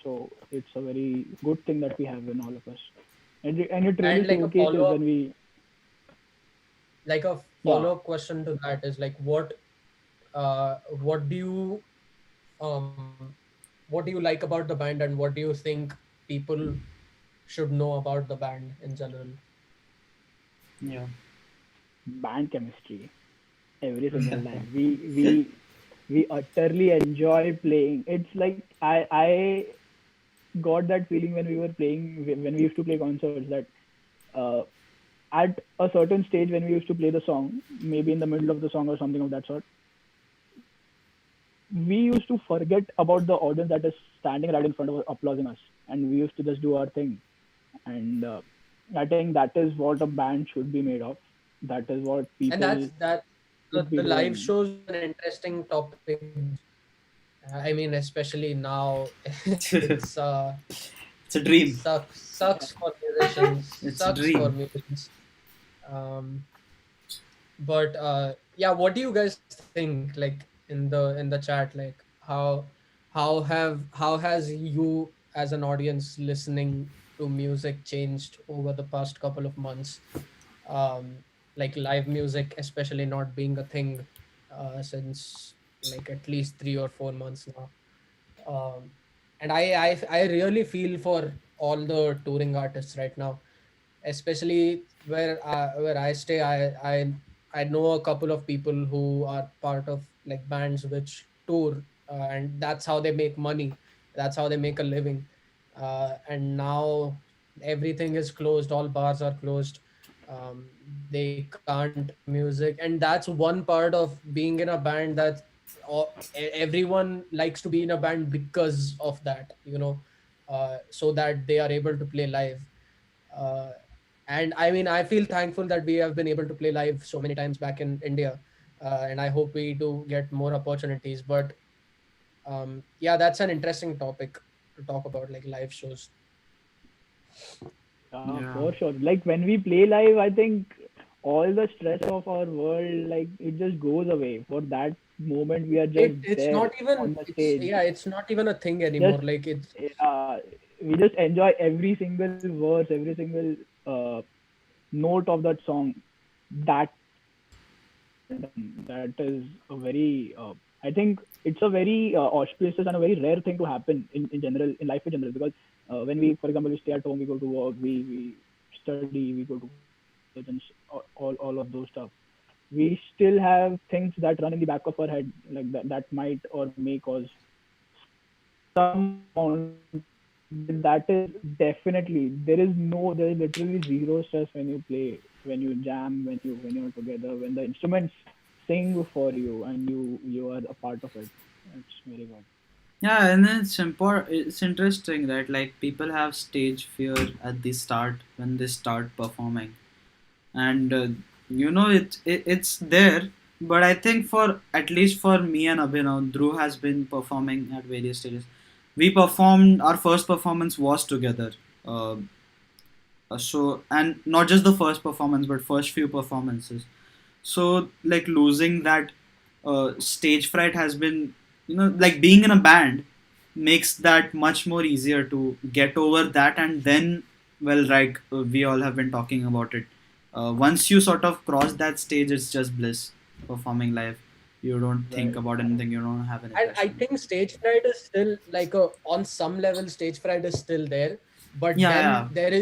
So it's a very good thing that we have in all of us, and it really And showcases when we, a yeah. follow up question to that is like, what do you um what do you like about the band, and what do you think people should know about the band in general? Yeah. Band chemistry every Yeah. single time. We utterly enjoy playing. It's like I got that feeling when we were playing, when we used to play concerts, that uh, at a certain stage when we used to play the song, maybe in the middle of the song or something of that sort, we used to forget about the audience that is standing right in front of us applauding us, and we used to just do our thing. And I think that is what a band should be made of. That is what And people that should be the live doing. shows is an interesting topic, I mean, especially now. it's It's a dream. sucks for musicians, It's a sucks for dream. musicians. um but yeah, what do you guys think, like, in the chat, like how has you as an audience listening to music changed over the past couple of months? Like live music especially not being a thing since like at least 3 or 4 months now. Um, and I really feel for all the touring artists right now, especially where I stay. I know a couple of people who are part of like bands which tour, and that's how they make money. That's how they make a living. And now everything is closed. All bars are closed. They can't play music, and that's one part of being in a band, that everyone likes to be in a band because of that, so that they are able to play live. uh, and I mean, I feel thankful that we have been able to play live so many times back in India, and I hope we do get more opportunities. But yeah, that's an interesting topic to talk about, like live shows. Yeah. For sure. Like when we play live, I think all the stress of our world, like it just goes away. For that moment, we are just It's there not even on the it's stage. yeah, it's not even a thing Just anymore. Like it's we just enjoy every single verse, every single note of that song. That that is a very, I think it's a very auspicious and a very rare thing to happen in general, in life in general, because when we, for example, we stay at home, we go to work, we study, we go to college, and all of those stuff. We still have things that run in the back of our head, like that might or may cause some amount of stress. But that is definitely, there is literally zero stress when you play, when you jam, when you're together, when the instruments sing for you and you are a part of it. It's very good. Yeah, and then it's important. It's interesting, right? Like people have stage fear at the start when they start performing, and it's there. But I think for at least for me and Abhinav, Dhruv has been performing at various stages. We performed, our first performance was together. Uh, so, and not just the first performance, but first few performances. So like losing that stage fright has been, like being in a band makes that much more easier to get over that. And then, well, like we all have been talking about it, once you sort of cross that stage, it's just bliss. Performing live, you don't think right. about anything, you don't have any And I pressure. think stage fright is still like on some level, stage fright is still there, but Yeah, then yeah, there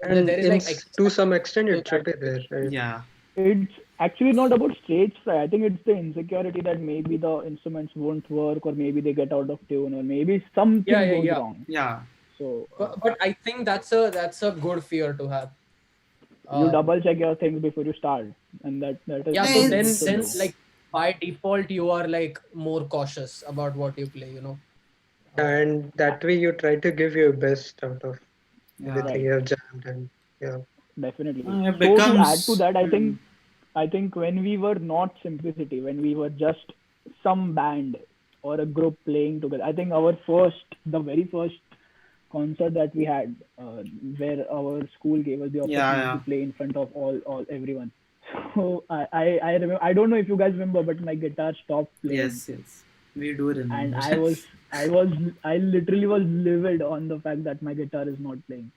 And is like to acceptance some extent, to it should that. be there, right? yeah, It's actually not about stage fright. I think it's the insecurity that maybe the instruments won't work, or maybe they get out of tune, or maybe Yeah, something yeah, goes yeah. wrong. yeah, So But I think that's a good fear to have. You Uh, double check your things before you start, and that is yeah, so something you then It's should then do. it's like by default you are like more cautious about what you play, uh, And that way you try to give your best out of yeah. everything Right, you have jammed and yeah. definitely. It So to add to becomes that, I think when we were not Simplicity, when we were just some band or a group playing together, I think the very first concert that we had, where our school gave us the yeah, opportunity to yeah. play in front of all everyone. So I remember, I don't know if you guys remember, but my guitar stopped playing, Yes, yes. We do and remember. I was I literally was livid on the fact that my guitar is not playing,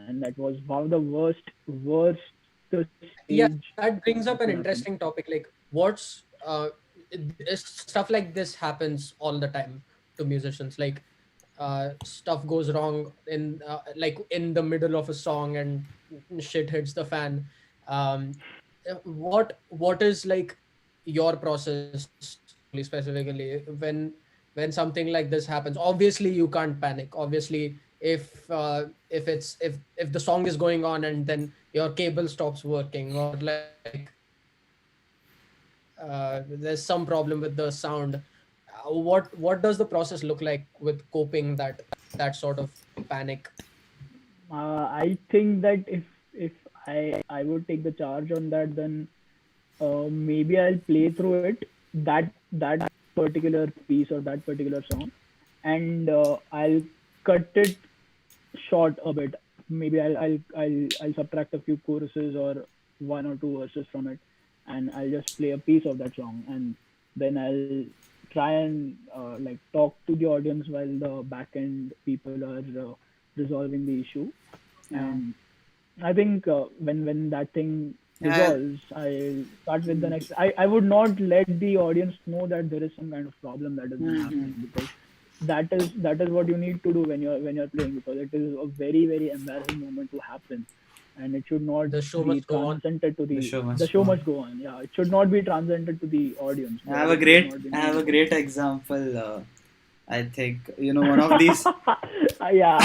and that was one of the worst yeah, stage that brings that up an could happen. interesting topic. Like, stuff like this happens all the time to musicians. Like, stuff goes wrong in like in the middle of a song and shit hits the fan. Um, what is like your process normally, specifically when something like this happens? Obviously, you can't panic. Obviously, if the song is going on and then your cable stops working, or like there's some problem with the sound, what does the process look like with coping that sort of panic? I think that if I would take the charge on that, then maybe I'll play through it, that particular piece or that particular song, and I'll cut it short a bit. Maybe I'll subtract a few choruses or one or two verses from it, and I'll just play a piece of that song, and then I'll try and like talk to the audience while the back end people are resolving the issue. Yeah, And I think when that thing yeah. resolves, I'll start with the Mm. next. I would not let the audience know that there is some kind of problem that has been Mm-hmm. happening, because that is what you need to do when you're playing, because it is a very embarrassing moment to happen, and it should not The show be must go on. transcended to The the show the must show go on. must go on. Yeah, it should not be transcended to the audience. The I have a audience should great, not be I knowing have a about great example. I think one of these. yeah,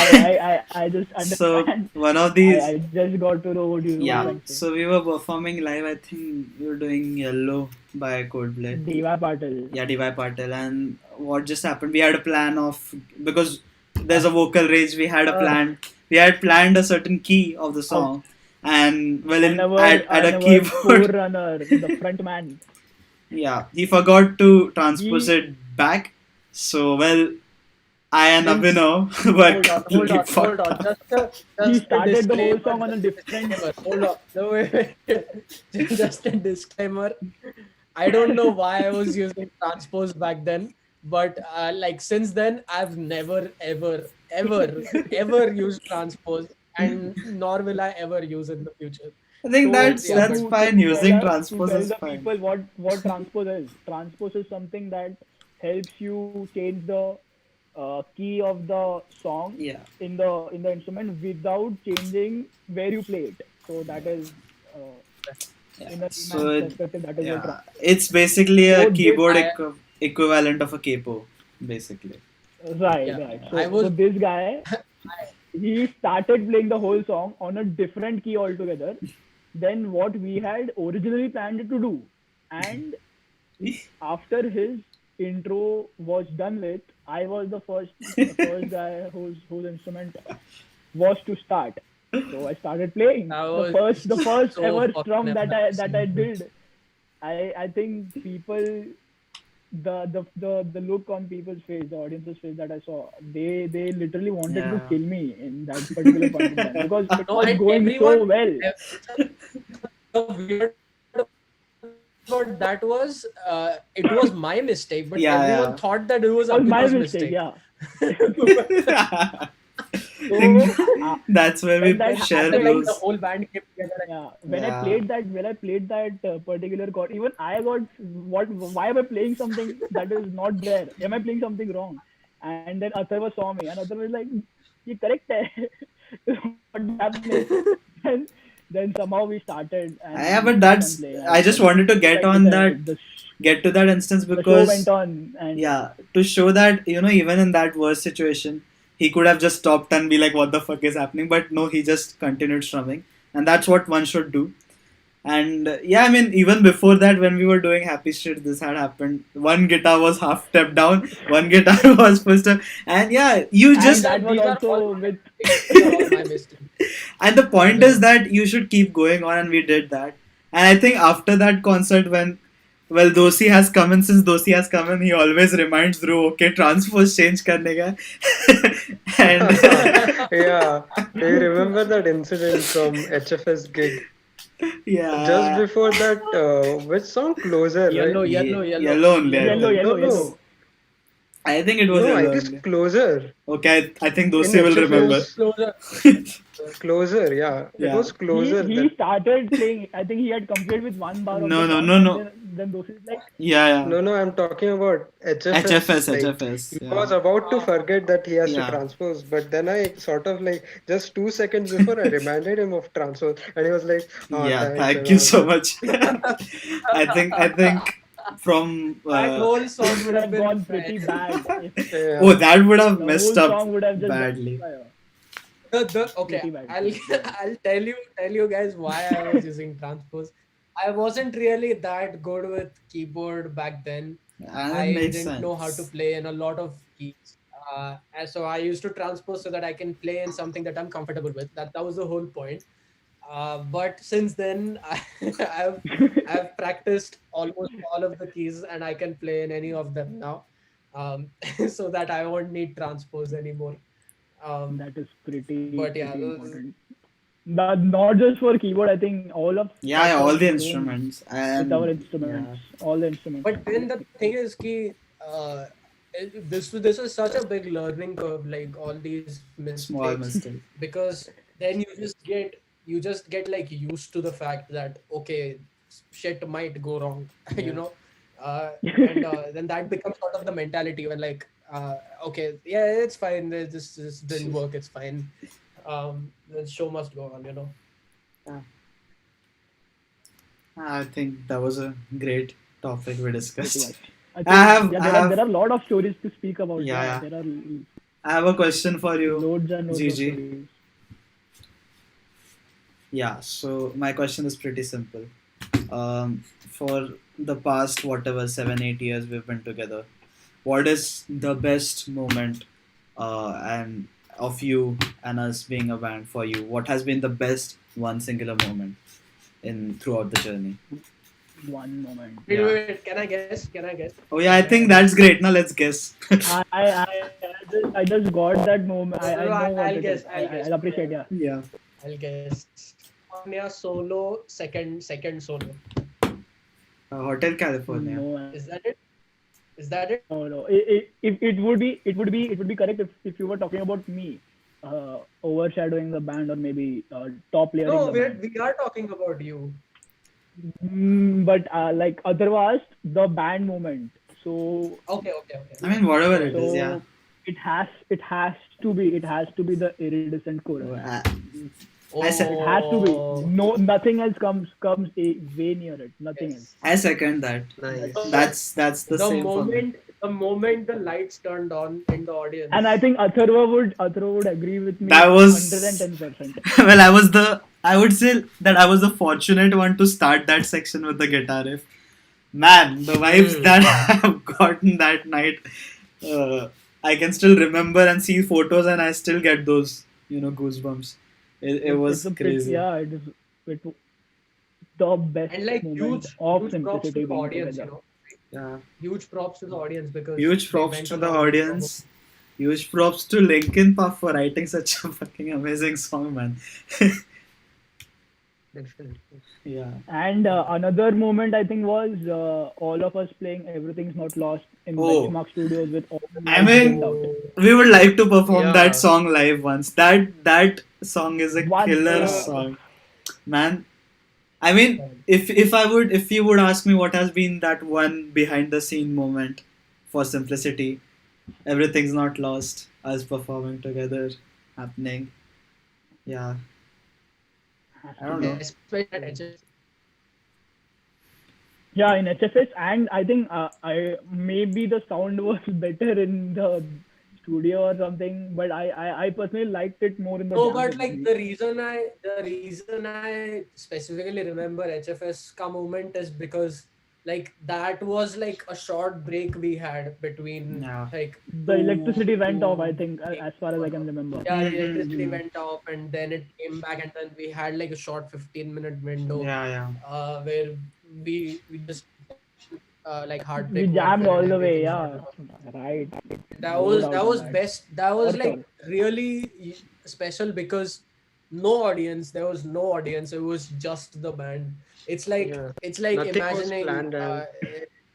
I just So understand. one of I, these, I just got to know what you were yeah. trying to say. So we were performing live. I think we were doing Yellow by Coldplay. Deva Patil. Yeah, D.Y. Patel. And what just happened? We had a plan of, because there's a vocal range. We had a Uh, plan. We had planned a certain key of the Of song, and well, and in our at a and our keyboard, forerunner, the front man. yeah, he forgot to transpose He it back. So well, I and means Abhinav were completely hold fucked on. up. he Just a started the whole disclaimer. song on a Just a different. disclaimer. Hold on. No, wait. Just a disclaimer. I don't know why I was using transpose back then, but like since then, I've never, ever used transpose, and nor will I ever use in the future. I think So So that's yeah, to but that's to to fine. tell Using us to transpose tell is the fine. people what transpose is. Transpose is something that helps you change the key of the song Yeah, in the instrument without changing where you play it. So that is uh, yeah. in a So layman's perspective, that is what yeah, transpose is. it's basically a So this keyboard I equivalent of a capo, basically. right, yeah, right. I So was this guy, he started playing the whole song on a different key altogether than what we had originally planned it to do. And after his intro was done with, I was the first guy whose instrument was to start. So I started playing I the was first so ever fucking strum that I embarrassing. did. I think people, the look on people's face, the audience's face that I saw, they literally wanted to Yeah. kill me in that particular point in time, because it No, was and going so well. the weird part that was it was my mistake, but everyone Yeah, thought that it was It was my Abhinav's mistake, mistake. yeah. yeah. I think So that's where when we that Then share after like happened, the views. whole band came together. yeah, Yeah. when I played that particular chord, even I got, why am I playing something that is not there? Am I playing something wrong? And then Atharva saw me, and Atharva was like, "ये correct hai." What is happening? And then somehow we started, and Yeah, we but kept on that's. playing. I just wanted to get Like you on that, said, get to that instance the show went because, on, and yeah, to show that even in that worst situation, he could have just stopped and be like, "What the fuck is happening?" But no, he just continued strumming. and that's what one should do. And yeah, I mean, even before that, when we were doing Happy Street, this had happened. One guitar was half stepped down, one guitar was pushed up, and yeah, you And just. that was These are all also my with mistakes. These are all my mistakes. And the By point the is way. that you should keep going on, and we did that. And I think after that concert, when well, Dosi has come in, since Dosi has come in, he always reminds Dhruv, okay, transpose change karne ka. And Yeah, do you remember that incident from HFS gig? Just yeah, before that, which song? Closer, right? Yellow, yellow only, I yellow, think. No, yellow, no, yellow. I think it was no, I yellow guess only. Closer. Okay, I think In Dosi will remember. HFS, Closer. Closer, yeah. It Yeah. was He Closer he that. started playing. I think he had completed with one bar of No, the no, song, no, and no. then those is like, Yeah, yeah. No, no, I'm talking about HFS. HFS, Like, HFS. he Yeah. was about to forget that he has to Yeah. transpose, but then I sort of like just 2 seconds before I reminded him of transpose, and he was like, "Ah, Yeah, thanks a thank you lot." so much. I think from That whole it song would would have have been gone fine. pretty bad if oh, Yeah. that would have the messed whole up song would have just gone badly. fire. Okay, Pretty bad, I'll pretty bad. I'll tell you guys why I was using transpose. I wasn't really that good with keyboard back then. And it I makes didn't know how to sense. play in a lot of keys. And so I used to transpose so that I can play in something that I'm comfortable with. That was the whole point. But since then, I've I've practiced almost all of the keys, and I can play in any of them now, so that I won't need transpose anymore. Um, That is pretty but yeah, pretty important. Not just for keyboard. I think all of Yeah, us yeah, all have the grown instruments. with our And instruments. yeah, All the instruments. but then the thing is, ki, this is such a big learning curve, like all these small mistakes, mistake. because then you just get like used to the fact that okay, shit might go wrong, you Yeah. know, and then that becomes sort of the mentality when like okay, yeah, it's fine, this didn't work, it's fine, the show must go on, you know. Yeah. I think that was a great topic we Pretty discussed. much. I I think have, yeah, I there have, are a lot of stories to speak about. yeah, Yeah, yeah. there are I have a question for you, loads and loads of Gigi. stories. Yeah. So my question is pretty simple. For the past whatever 7 8 years we've been together, what is the best moment, and of you and us being a band for you? What has been the best one singular moment in throughout the journey? One moment. Wait, Yeah. wait, wait, can I guess? Can I guess? Oh yeah, I think that's great. Now let's guess. I just got that moment. No, no, I know what I'll it is. guess. I'll guess. I'll appreciate. Yeah. Yeah. I'll guess. California solo, second solo. Hotel California. No, Is that it? Is that it? no. It would be correct if you were talking about me, overshadowing the band or maybe top layering No, the band. we are talking about you. But like otherwise, the band moment. So Okay. I mean, whatever it is, yeah. so it has to be the iridescent chorus. Oh, Oh, I said It has to be. No, nothing else comes way near it. Nothing else. yes. I second that. Nice. That's the The same for me. moment the lights turned on in the audience. And I think Atharva would agree with me. That was 110%. well. I would say that I was the fortunate one to start that section with the guitar riff. Man, the vibes that I have gotten that night, I can still remember and see photos, and I still get those goosebumps. It It's was a pretty, crazy. yeah. It the best and like moment huge of huge props to simplicity the being audience, together. Yeah. huge props to the audience because Huge they props went to a the long way from home. audience. Huge props to Linkin Park for writing such a fucking amazing song, man. Definitely. Yeah. And another moment I think was all of us playing "Everything's Not Lost" in Oh, Benchmark Studios with all the I lights dimmed mean, out. we would like to perform that Yeah. song live once. That song is a One, killer Uh, song, man. I mean, if you would ask me what has been that one behind the scene moment for simplicity, everything's not lost. Us performing together, happening. Yeah, has I to don't be. know. especially at HF. Yeah, in HFS, and I think I maybe the sound was better in the studio or something. But I personally liked it more in the No, jam but like session. the reason I specifically remember HFS ka moment is because like that was like a short break we had between Yeah. like The two electricity went off, I two think, games as far as or I so. can remember. Yeah, the electricity Mm-hmm. went off and then it came back and then we had like a short 15-minute window Yeah, yeah. where we just jammed like We Heartbreak jammed Water and all the way, everything yeah. started off. Right. That No was doubt that on was that. best. That For was like sure. really special because no audience. There was no audience. It was just the band. Yeah, It's like nothing was imagining. planned, and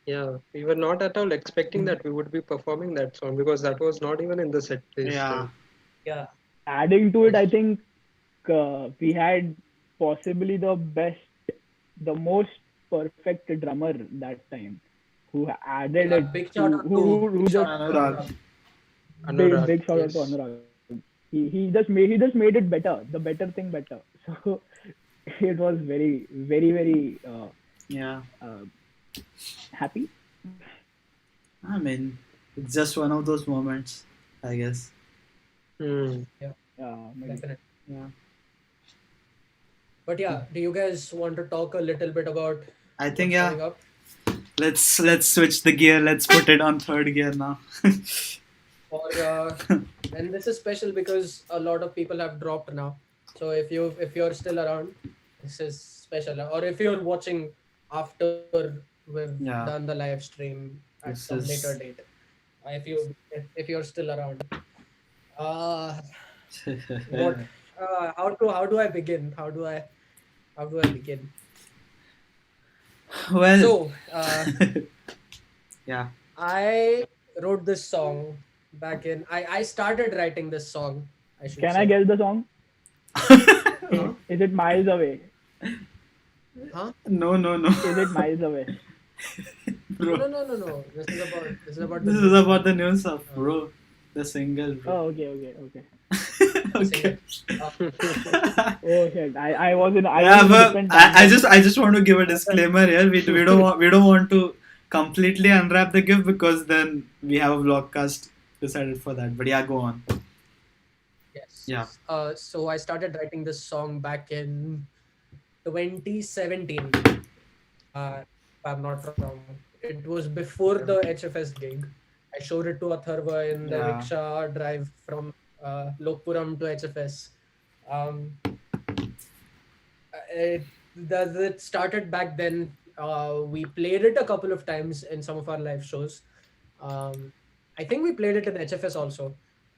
yeah, we were not at all expecting that we would be performing that song because that was not even in the set list. Yeah. Yeah, Adding to it, I was think we had possibly the best, the most perfect drummer that time, who added yeah. it Big shout to out to who big just shout out to Anurag. Anurag. big Anurag, big shout out to yes. Anurag. He just made it better, the better thing better. So it was very Yeah. uh, happy. I mean, it's just one of those moments, I guess. Hmm. Yeah, Maybe. definitely. Yeah. But yeah, do you guys want to talk a little bit about I think what's yeah. coming up? Let's switch the gear. Let's put it on third gear now. Or and this is special because a lot of people have dropped now. So if you're still around, this is special. Or if you're watching after we've done Yeah. the live stream at some This later is. date, if you're still around, uh, what how do I begin? How do I begin? Well. So Yeah. I wrote this song back in. I started writing this song, I should Can I say. guess the song? Huh? Is it Miles Away? Huh? No, no, no. Is it Miles Away? No, Bro. no, no, no, no. This is about the This new is about song. the new stuff, Uh, bro. The single, bro. Oh, okay. the single. Okay. Uh, Oh shit, I was Yeah, in a but different time I zone. just want to give a disclaimer here. We don't want to completely unwrap the gift because then we have a vlogcast decided for that. But yeah, go on. yes. Yeah. So I started writing this song back in 2017. If I'm not wrong. It was before the Yeah. HFS gig. I showed it to Atharva in the Yeah. rickshaw drive from Lokpuram to HFS. Um, it started back then. We played it a couple of times in some of our live shows. Um, I think we played it in HFS also.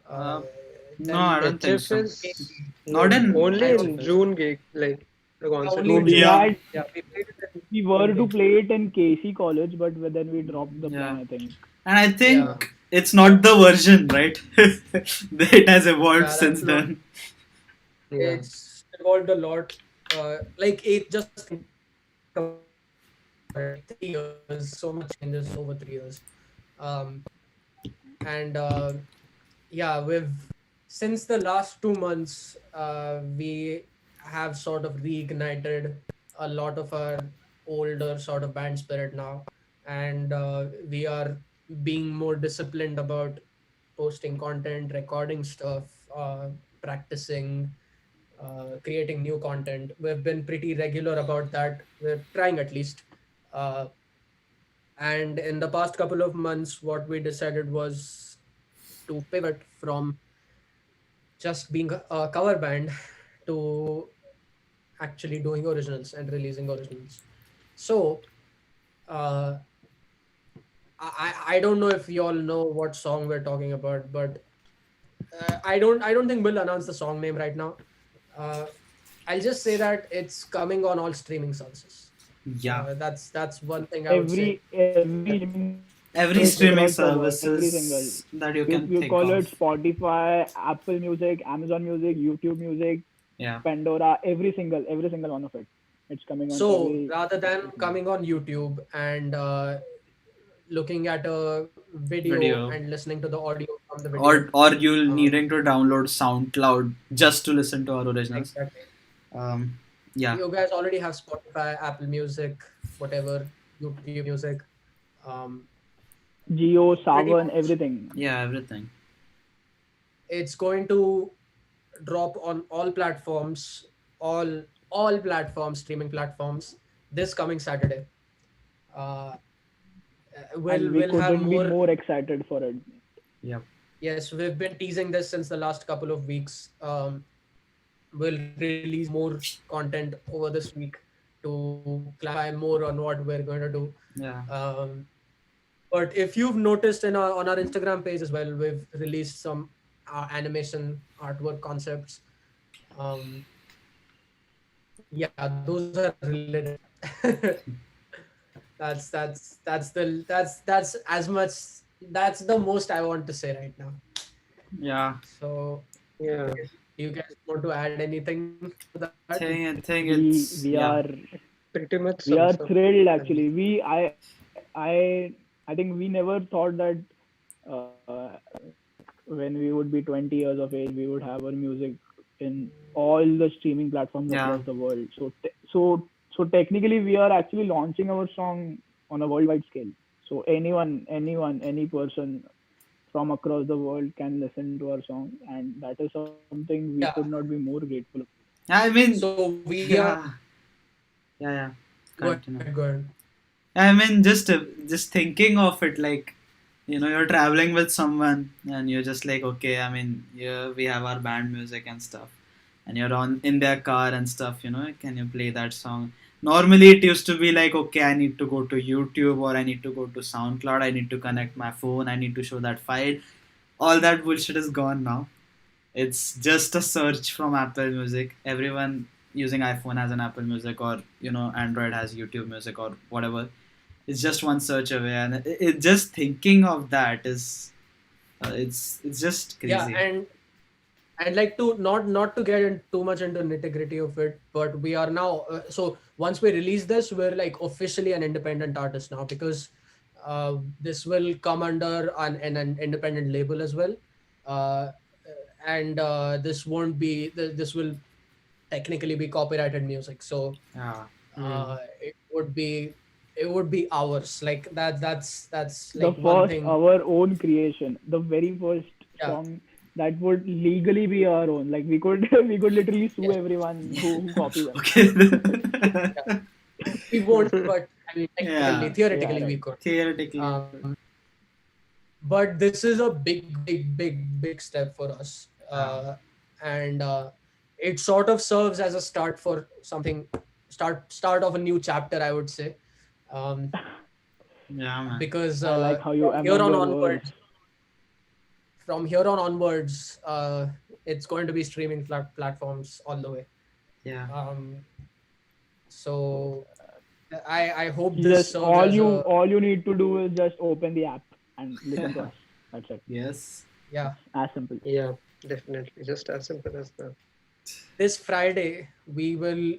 Uh, Uh, no, I then don't think so. HFS, Not no, in I only don't. in HFS. June gig, like the concert Only we in We did. June. Yeah. had Yeah, we played it in we June were to gig. play it in KC College, but then we dropped the plan, Yeah. I think. And I Yeah, Yeah, think it's not the version, right? It has evolved yeah, since that's not. then. yeah. It's evolved a lot. Like it just think about it, like 3 years. So much changes over 3 years. Um, and yeah, we've since the last 2 months, we have sort of reignited a lot of our older sort of band spirit now, and we are being more disciplined about posting content, recording stuff, practicing, creating new content. We've been pretty regular about that. We're trying at least. Uh, and in the past couple of months, what we decided was to pivot from just being a cover band to actually doing originals and releasing originals. So uh, I don't know if you all know what song we're talking about, but I don't think we'll announce the song name right now. Uh, I'll just say that it's coming on all streaming services. Yeah. That's one thing I would say. Every streaming service Every across the streaming world, every single. services that you You can call think it of. Spotify, Apple Music, Amazon Music, YouTube Music, Yeah. Pandora, every single one of it. It's coming on So every rather than streaming. coming on YouTube and looking at a video Video. and listening to the audio from the video, Or you um, needing to download SoundCloud just to listen to our originals. exactly. Yeah. You guys already have Spotify, Apple Music, whatever, YouTube Music. Um, Geo, pretty Savan, much, everything. Yeah, everything. It's going to drop on all platforms, all platforms, streaming platforms, this coming Saturday. Uh, And we we'll have couldn't be more. more excited for it. Yep. Yes, we've been teasing this since the last couple of weeks. We'll release more content over this week to clarify more on what we're going to do. Yeah. Um, but if you've noticed in our on our Instagram page as well, we've released some animation artwork concepts. Um, yeah, those are related. That's as much. That's the most I want to say right now. Yeah. So, Yeah, you guys want to add anything to that? I think We it's we yeah. are pretty much we are sums up. thrilled I mean, actually. I think we never thought that uh, when we would be 20 years of age, we would have our music in all the streaming platforms Yeah. across the world. So technically, we are actually launching our song on a worldwide scale. So anyone, any person from across the world can listen to our song, and that is something we could not Yeah. be more grateful of. I mean, So we are. yeah. Yeah. Yeah. Go ahead. Continue. Go ahead. I mean, just thinking of it, like, you're traveling with someone and you're just like, okay, I mean, yeah, we have our band music and stuff, and you're on in their car and stuff. Can you play that song? Normally, it used to be like, okay, I need to go to YouTube or I need to go to SoundCloud. I need to connect my phone. I need to show that file. All that bullshit is gone now. It's just a search from Apple Music. Everyone using iPhone has an Apple Music, or Android has YouTube Music or whatever. It's just one search away, and just thinking of that is it's just Yeah, crazy. and I'd like to not to get too much into nitty gritty of it, but we are now. So once we release this, we're like officially an independent artist now, because this will come under an independent label as well, uh, and this won't be. This will technically be copyrighted music. So Yeah. hmm. it would be ours. Like that's The like one first, thing. our own creation, the very first Yeah. song that would legally be our own. Like we could we could literally sue Yes. everyone who copies us. Okay. Yeah. We won't, but I mean, technically, Yeah. Yeah, theoretically, we right. could. Theoretically, we could. Um, but this is a big step for us, Yeah. and it sort of serves as a start for something, start of a new chapter, I would say, um, Yeah, man. because I like how you from here amend on your words. onwards, from here on onwards, it's going to be streaming platforms all the way. Yeah. Um, so I hope You this just serves as a. all you need to do is just open the app and listen to us. That's it. Yes. Yeah. It's as simple. Yeah, definitely. Just as simple as that. This Friday, we will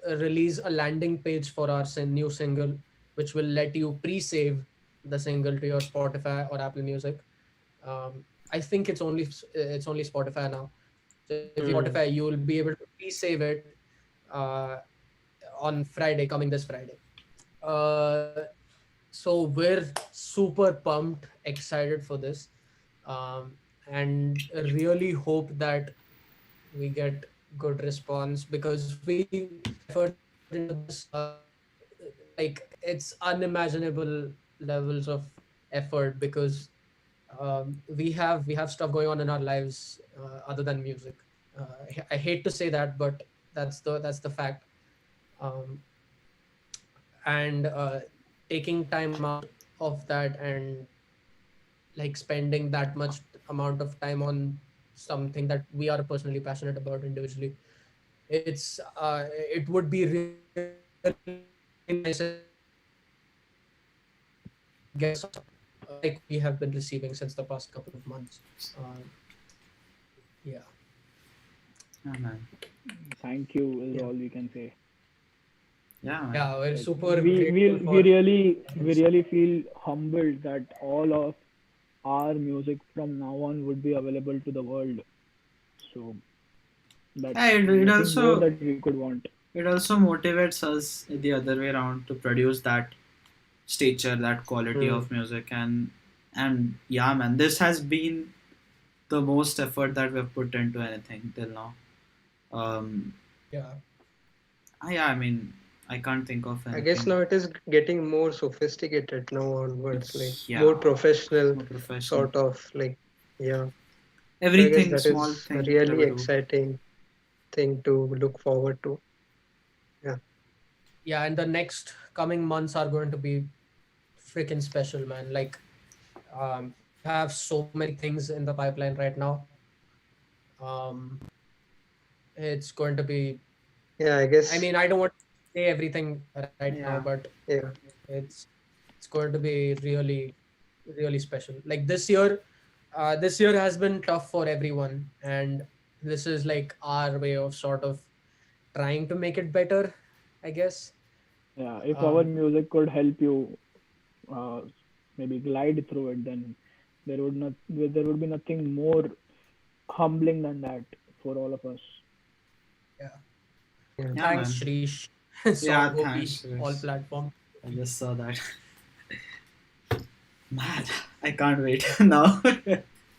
release a landing page for our new single, which will let you pre-save the single to your Spotify or Apple Music. I think it's only Spotify now. So if you Hmm. Spotify, you will be able to pre-save it uh, on Friday, coming this Friday. Uh, so we're super pumped, excited for this, and really hope that we get good response, because we effort into this, like it's unimaginable levels of effort, because we have stuff going on in our lives other than music. I hate to say that, but that's the fact. um, and taking time out of that, and like spending that much amount of time on something that we are personally passionate about individually, it would be really nice if we get like we have been receiving since the past couple of months. Yeah. Yeah, man. Thank you is Yeah. all we can say. Yeah, man. Yeah, we're Like super grateful for we this. really feel humbled that all of our music from now on would be available to the world. So that's Yeah, it nothing more also that we could want. it also motivates us the other way around to produce that stature, that quality Hmm. of music, and yeah, man, this has been the most effort that we've put into anything till now. Um, Yeah. yeah, I mean, I can't think of I guess anything. now it is getting more sophisticated now onwards, like more Yeah, professional, more professional. sort of like, yeah. So I guess Everything, that small is a thing, really whatever do. exciting thing to look forward to. Yeah. Yeah, and the next coming months are going to be freaking special, man. Like, we have so many things in the pipeline right now. Um, it's going to be. Yeah, I I guess. mean, I don't want to say everything right now, Yeah, but Yeah. it's it's going to be really, really special. Like this year has been tough for everyone, and this is like our way of sort of trying to make it better, I guess. Yeah, if our Um, music could help you uh, maybe glide through it, then there would be nothing more humbling than that for all of us. yeah. Yeah. yeah, Thanks, man. Shrish. Yeah, Song thanks, OP, all Chris. platform. I just saw that. Man, I can't wait now.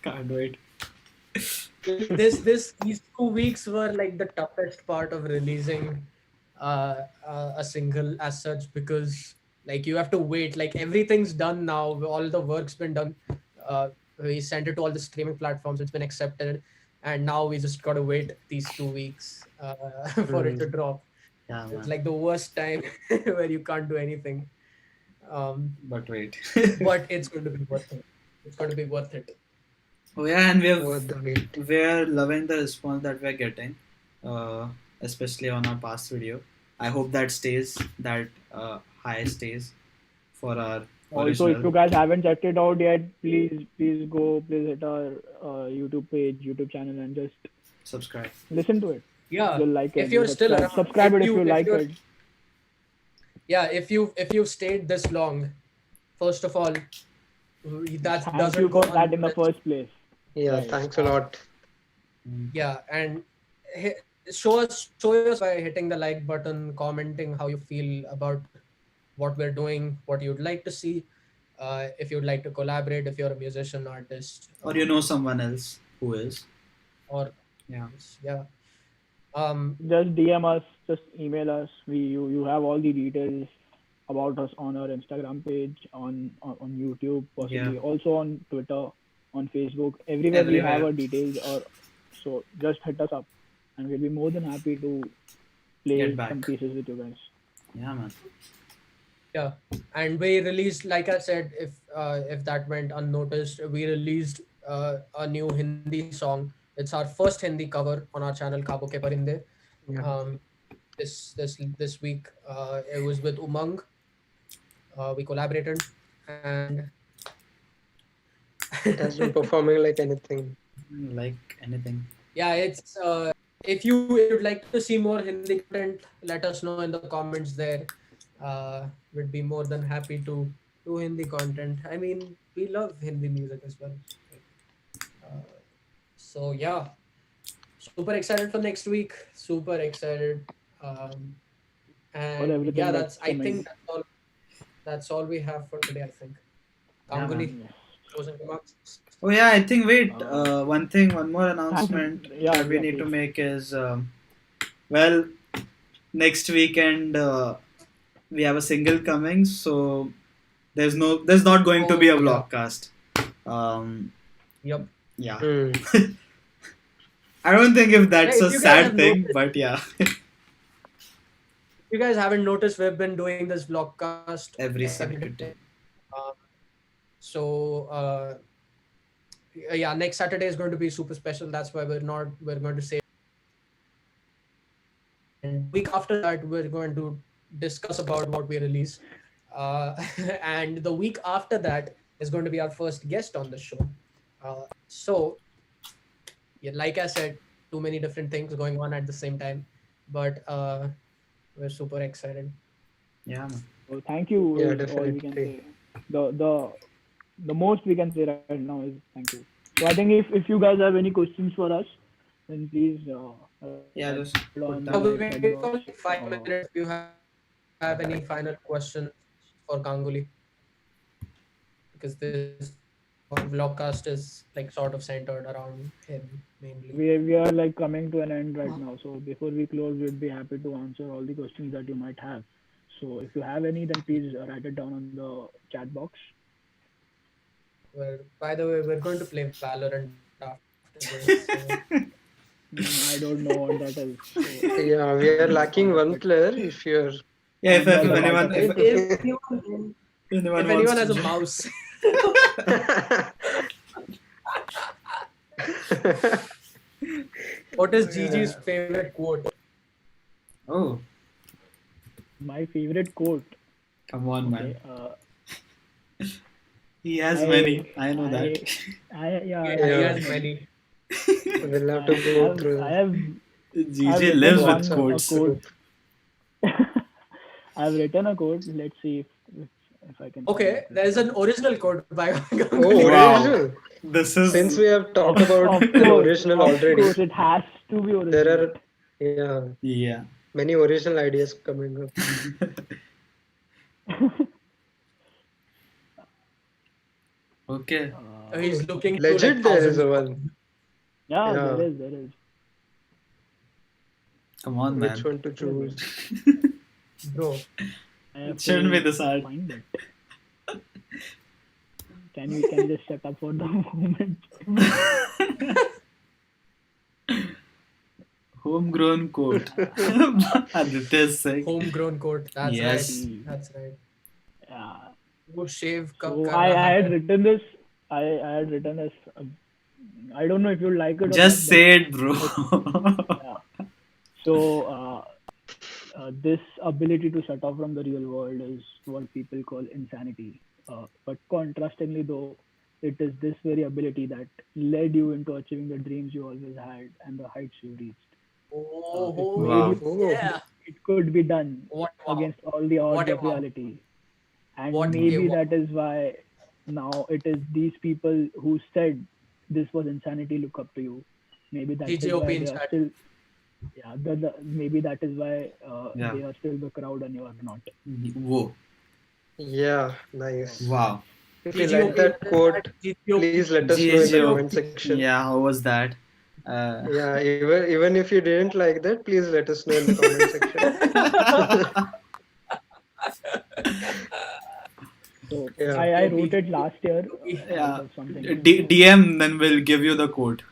Can't wait. Like these 2 weeks were like the toughest part of releasing a single as such, because like you have to wait. Like everything's done now, all the work's been done. uh, we sent it to all the streaming platforms, it's been accepted, and now we just gotta wait these 2 weeks for it Mm. to drop. Yeah, It's man. like the worst time where you can't do anything. um, But wait. but it's going to be worth it. It's going to be worth it. Oh yeah, and Worth the wait. we're loving the response that we're getting, uh, especially on our past video. I hope that stays, that high stays for our Also, if original. you guys haven't checked it out yet, please hit our YouTube page, YouTube channel, and just Subscribe. listen to it. Yeah, You'll like it. if You'll you're still subscribe. around, Subscribe it if you if like you're it. yeah, if you've stayed this long, first of all, that Thank you doesn't for go that in the unnoticed. first place. Yeah, Right. thanks a lot. Mm. Yeah, and show us by hitting the like button, commenting how you feel about what we're doing, what you'd like to see, if you'd like to collaborate, if you're a musician, artist, Or you know someone else who is. or Yeah. yeah. Um, Just DM us, just email us. You have all the details about us on our Instagram page, on YouTube, Yeah. possibly also on Twitter, on Facebook. Everywhere we have Everywhere. our details. Or so just hit us up, and we'll be more than happy to Get play some back. pieces with you guys. Yeah, man. Yeah, and we released, like I said, if that went unnoticed, we released a new Hindi song. It's our first Hindi cover on our channel, Kabo Ke Parinde. Yeah. Um, this week, it was with Umang. We collaborated, and It has been performing like anything. Like anything. yeah, it's if you'd like to see more Hindi content, let us know in the comments there. We'd be more than happy to do Hindi content. I mean, we love Hindi music as well. Like, uh, so yeah, super excited for next week. Super excited. Um, For and yeah, everything that's I think coming. that's all we have for today. I think. Yeah, man. Ganguly, Yes. closing remarks. Oh yeah, I think. Wait. Uh, One more thanks. announcement Yeah, that we yeah, need to please. make is, well, next weekend we have a single coming, so there's not going to be Oh a yeah. vlogcast. Um, Yep. yeah. Hmm. I don't think if Yeah, that's if a you guys have sad thing, noticed, but yeah, you guys haven't noticed, we've been doing this vlogcast every every day. Saturday. Um, so yeah, next Saturday is going to be super special. That's why we're going to say. And the week after that, we're going to discuss about what we release. Uh, and the week after that is going to be our first guest on the show. So yeah, like I said, too many different things going on at the same time, but we're super excited. Yeah, man. So thank you Yeah, is all we can definitely. say. The most we can say right now is thank you. So I think if you guys have any questions for us, then please Yeah, write just it on put the them. We'll chat wait box. for like 5 minutes if you have any final questions for Ganguly, because this is vlogcast is like sort of centered around him mainly. We are like coming to an end right now. So before we close, we'd be happy to answer all the questions that you might have. So if you have any, then please write it down on the chat box. Well, by the way, we're going to play Valorant after this, so I don't know what that is. So Yeah, we are I'm not lacking fond of one it. player. If you're Yeah, I'm if not a part anyone of if, it. if if if anyone wants anyone to has a join. mouse, what is Gigi's yeah. favorite quote? Oh, My favorite quote. come on, Okay. man. He has I, many. I know that. I, yeah, Yeah, I he have Yeah, has many. many. we'll have to I go have, through I have, I've GJ written lives with one a WhatsApp quotes. quote. group. I've written a quote. Let's see if, if I can find Okay, it there's quickly. an original quote by Oh, Ganguly. Wow. original. This Since is we have Of talked about of an course, original of already, course, it has to be there original. are, yeah, yeah. many original ideas coming up. Okay. He's uh, looking through like Legit, there is thousands a of one. yeah, Yeah, there is. Come on, which man. one to There is choose? one. bro. I It have shouldn't be to this hard. find it. Can you just shut up for the moment? Homegrown quote. Aditya's saying. Homegrown quote. That's right. Yes. See, That's right. yeah. वो शेव कब So कर I रहा had है? written this. I had written this. I don't know if you like it or Just not, but say it, bro. it's yeah. So this ability to shut off from the real world is what people call insanity. But contrastingly, though, it is this very ability that led you into achieving the dreams you always had and the heights you reached. It made Oh, Wow. you Oh, yeah. it could be done What wow. against all the odds What a of wow. reality. And What a maybe wow. that is why now it is these people who said this was insanity look up to you. Maybe that is GGOP why in they are chat. still yeah, maybe that is why Yeah. they are still the crowd and you are not. Whoa. yeah, So, nice. Wow. If you like GGOP in that the chat. quote, GGOP. please let us know in the comment GGOP. section. Yeah, how was that? Uh, Yeah, even if you didn't like that, please let us know in the comment section. so Yeah, I GGOP. wrote it last year GGOP. out yeah. of something. DM, then we'll give you the quote.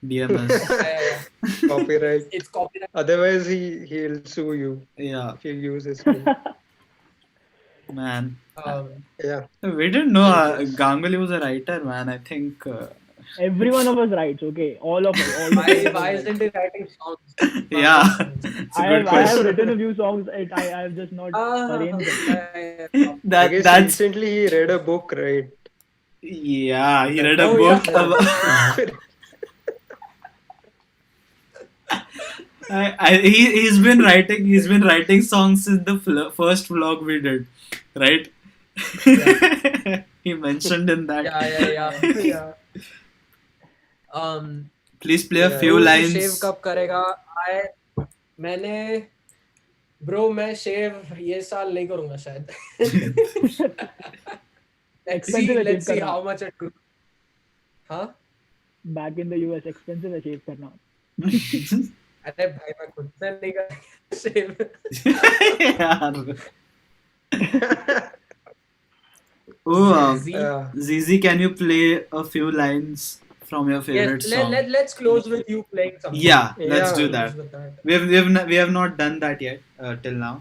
DM us. Yeah. copyright. It's copyright. Otherwise, he'll sue you Yeah, if you use his name. man. Yeah, We didn't know anyways. Ganguly was a writer, man. I think. Every one of us writes, okay, all of us, all the four of us Why write. isn't he writing songs? Why Yeah, not songs? it's a good I have written question. a few songs. I have just not arranged them. Yeah. I That guess that's recently he read a book, right? yeah. He read a Oh, That's yeah. book the about. inspiration. He's been writing. He's been writing songs since the first vlog we did, right? Yeah. He mentioned in that. Yeah. Yeah. Yeah. Um, Please play a Yeah, few तू yeah. शेव lines. कब करेगा? मैंने bro मैं शेव ये साल नहीं करूंगा शायद. Expensive है Let's shave see करना. how much it grows. हाँ? Back in the US, expensive है shave करना. अरे भाई मैं खुद से नहीं कर शेव. यार. Oh, Z. Zizi, can you play a few lines from your Yes, favorite song? let's close with you playing something. Yeah, let's Yeah. do Close that. with that. We have not done that yet till now.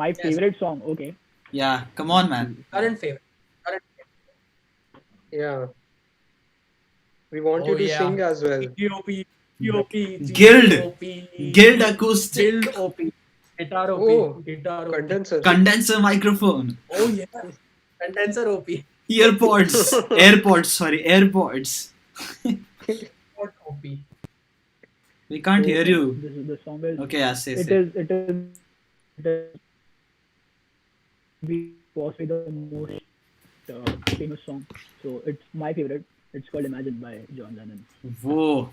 My Yes. favorite song, okay. Yeah, come on, man. Current favorite. Yeah. We want you Oh to yeah. sing as well. GOP, GOP, Guild. GOP, Guild acoustic. Guild OP, guitar OP, Oh, guitar OP. condenser. Condenser microphone. Oh yeah, condenser OP. Earpods. AirPods, sorry, AirPods. What OP? We can't hear you. The song is Okay, yeah, say. it is possibly the most famous song. So it's my favorite. It's called Imagine by John Lennon. Whoa.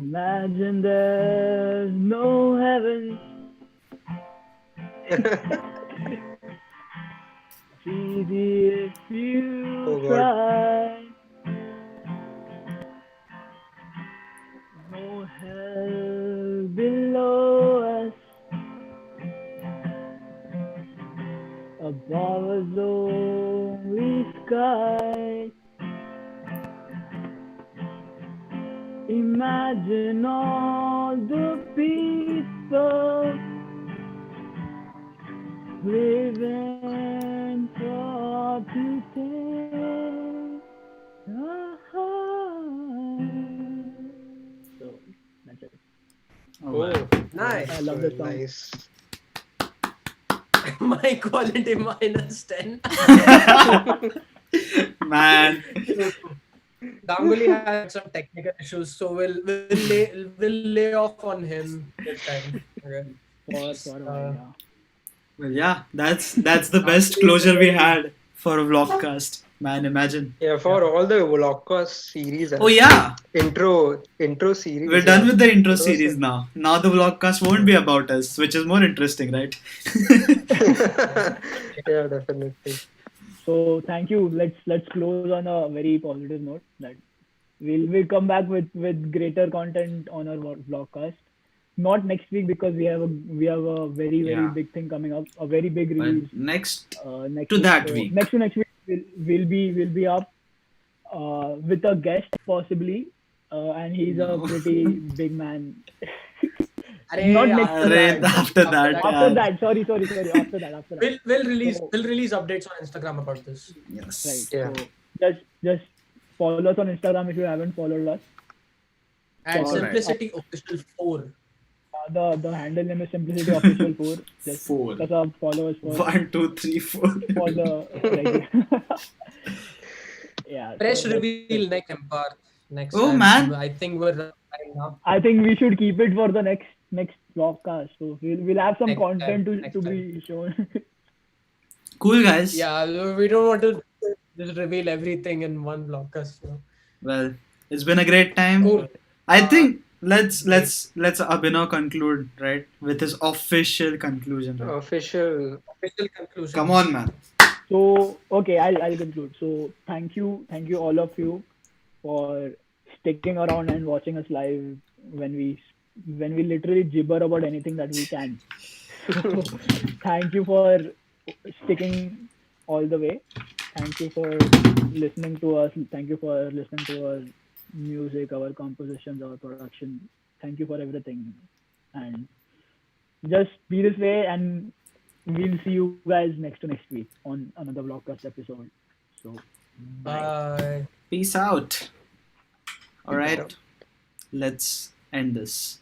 Imagine there's no heaven. It's easy if you Oh God. try. No hell below us. Above us only sky. Imagine all the people living for today. So that's it. Oh well. Oh, Nice. I love the song. nice. My quality -10. Man. Ganguly had some technical issues, so we'll lay off on him this time. Okay. For a while, Uh, yeah. Well, yeah, that's the best Ganguly is a closure we very had for a vlogcast. Man, imagine. Yeah, yeah. for all the VlogCast series, Oh yeah, intro we're series, done yeah, with the intro it was. series now. Now the vlogcast won't be about us, which is more interesting, right? Yeah, definitely. So thank you. Let's close on a very positive note that we'll come back with greater content on our vlogcast. Not next week because we have a very Yeah. big thing coming up, a very big But release next next to week. that So week. next week we'll be up with a guest possibly, and he's a No. pretty big man. Not Array, next after week. Array, that, After that. after after that, that, After yeah. that. Sorry. After that. we'll release So we'll release updates on Instagram about this. right. Yes. Yeah. So just follow us on Instagram if you haven't followed us. At Check All us right. out. Simplicity Official 4. The handle name is Simplicity Official 4. Just Four. check us out, follow us One, two, three, four. for the regular. Yeah, so Fresh that's it. reveal next time, Parth. Next Oh time. man. I think we're running now. I think we should keep it for the next broadcast. So we'll have some Next time. content to Next time. be shown. Cool guys. Yeah, we don't want to just reveal everything in one blockcast. Well, it's been a great time. Cool. I Uh, think let's Great. let's let's Abhinav conclude, right, with his official conclusion, right? Official. Official Come on, conclusions. man. So okay, I'll conclude. So thank you all of you for sticking around and watching us live when we literally gibber about anything that we can. So thank you for sticking all the way. Thank you for listening to us. Thank you for listening to our music, our compositions, our production. Thank you for everything. And just be this way, and we'll see you guys next to next week on another vlogcast episode. So bye. Bye. Peace out. All Peace right. out. Let's end this.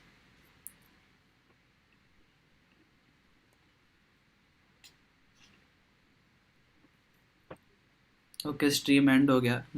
Okay, stream end हो गया.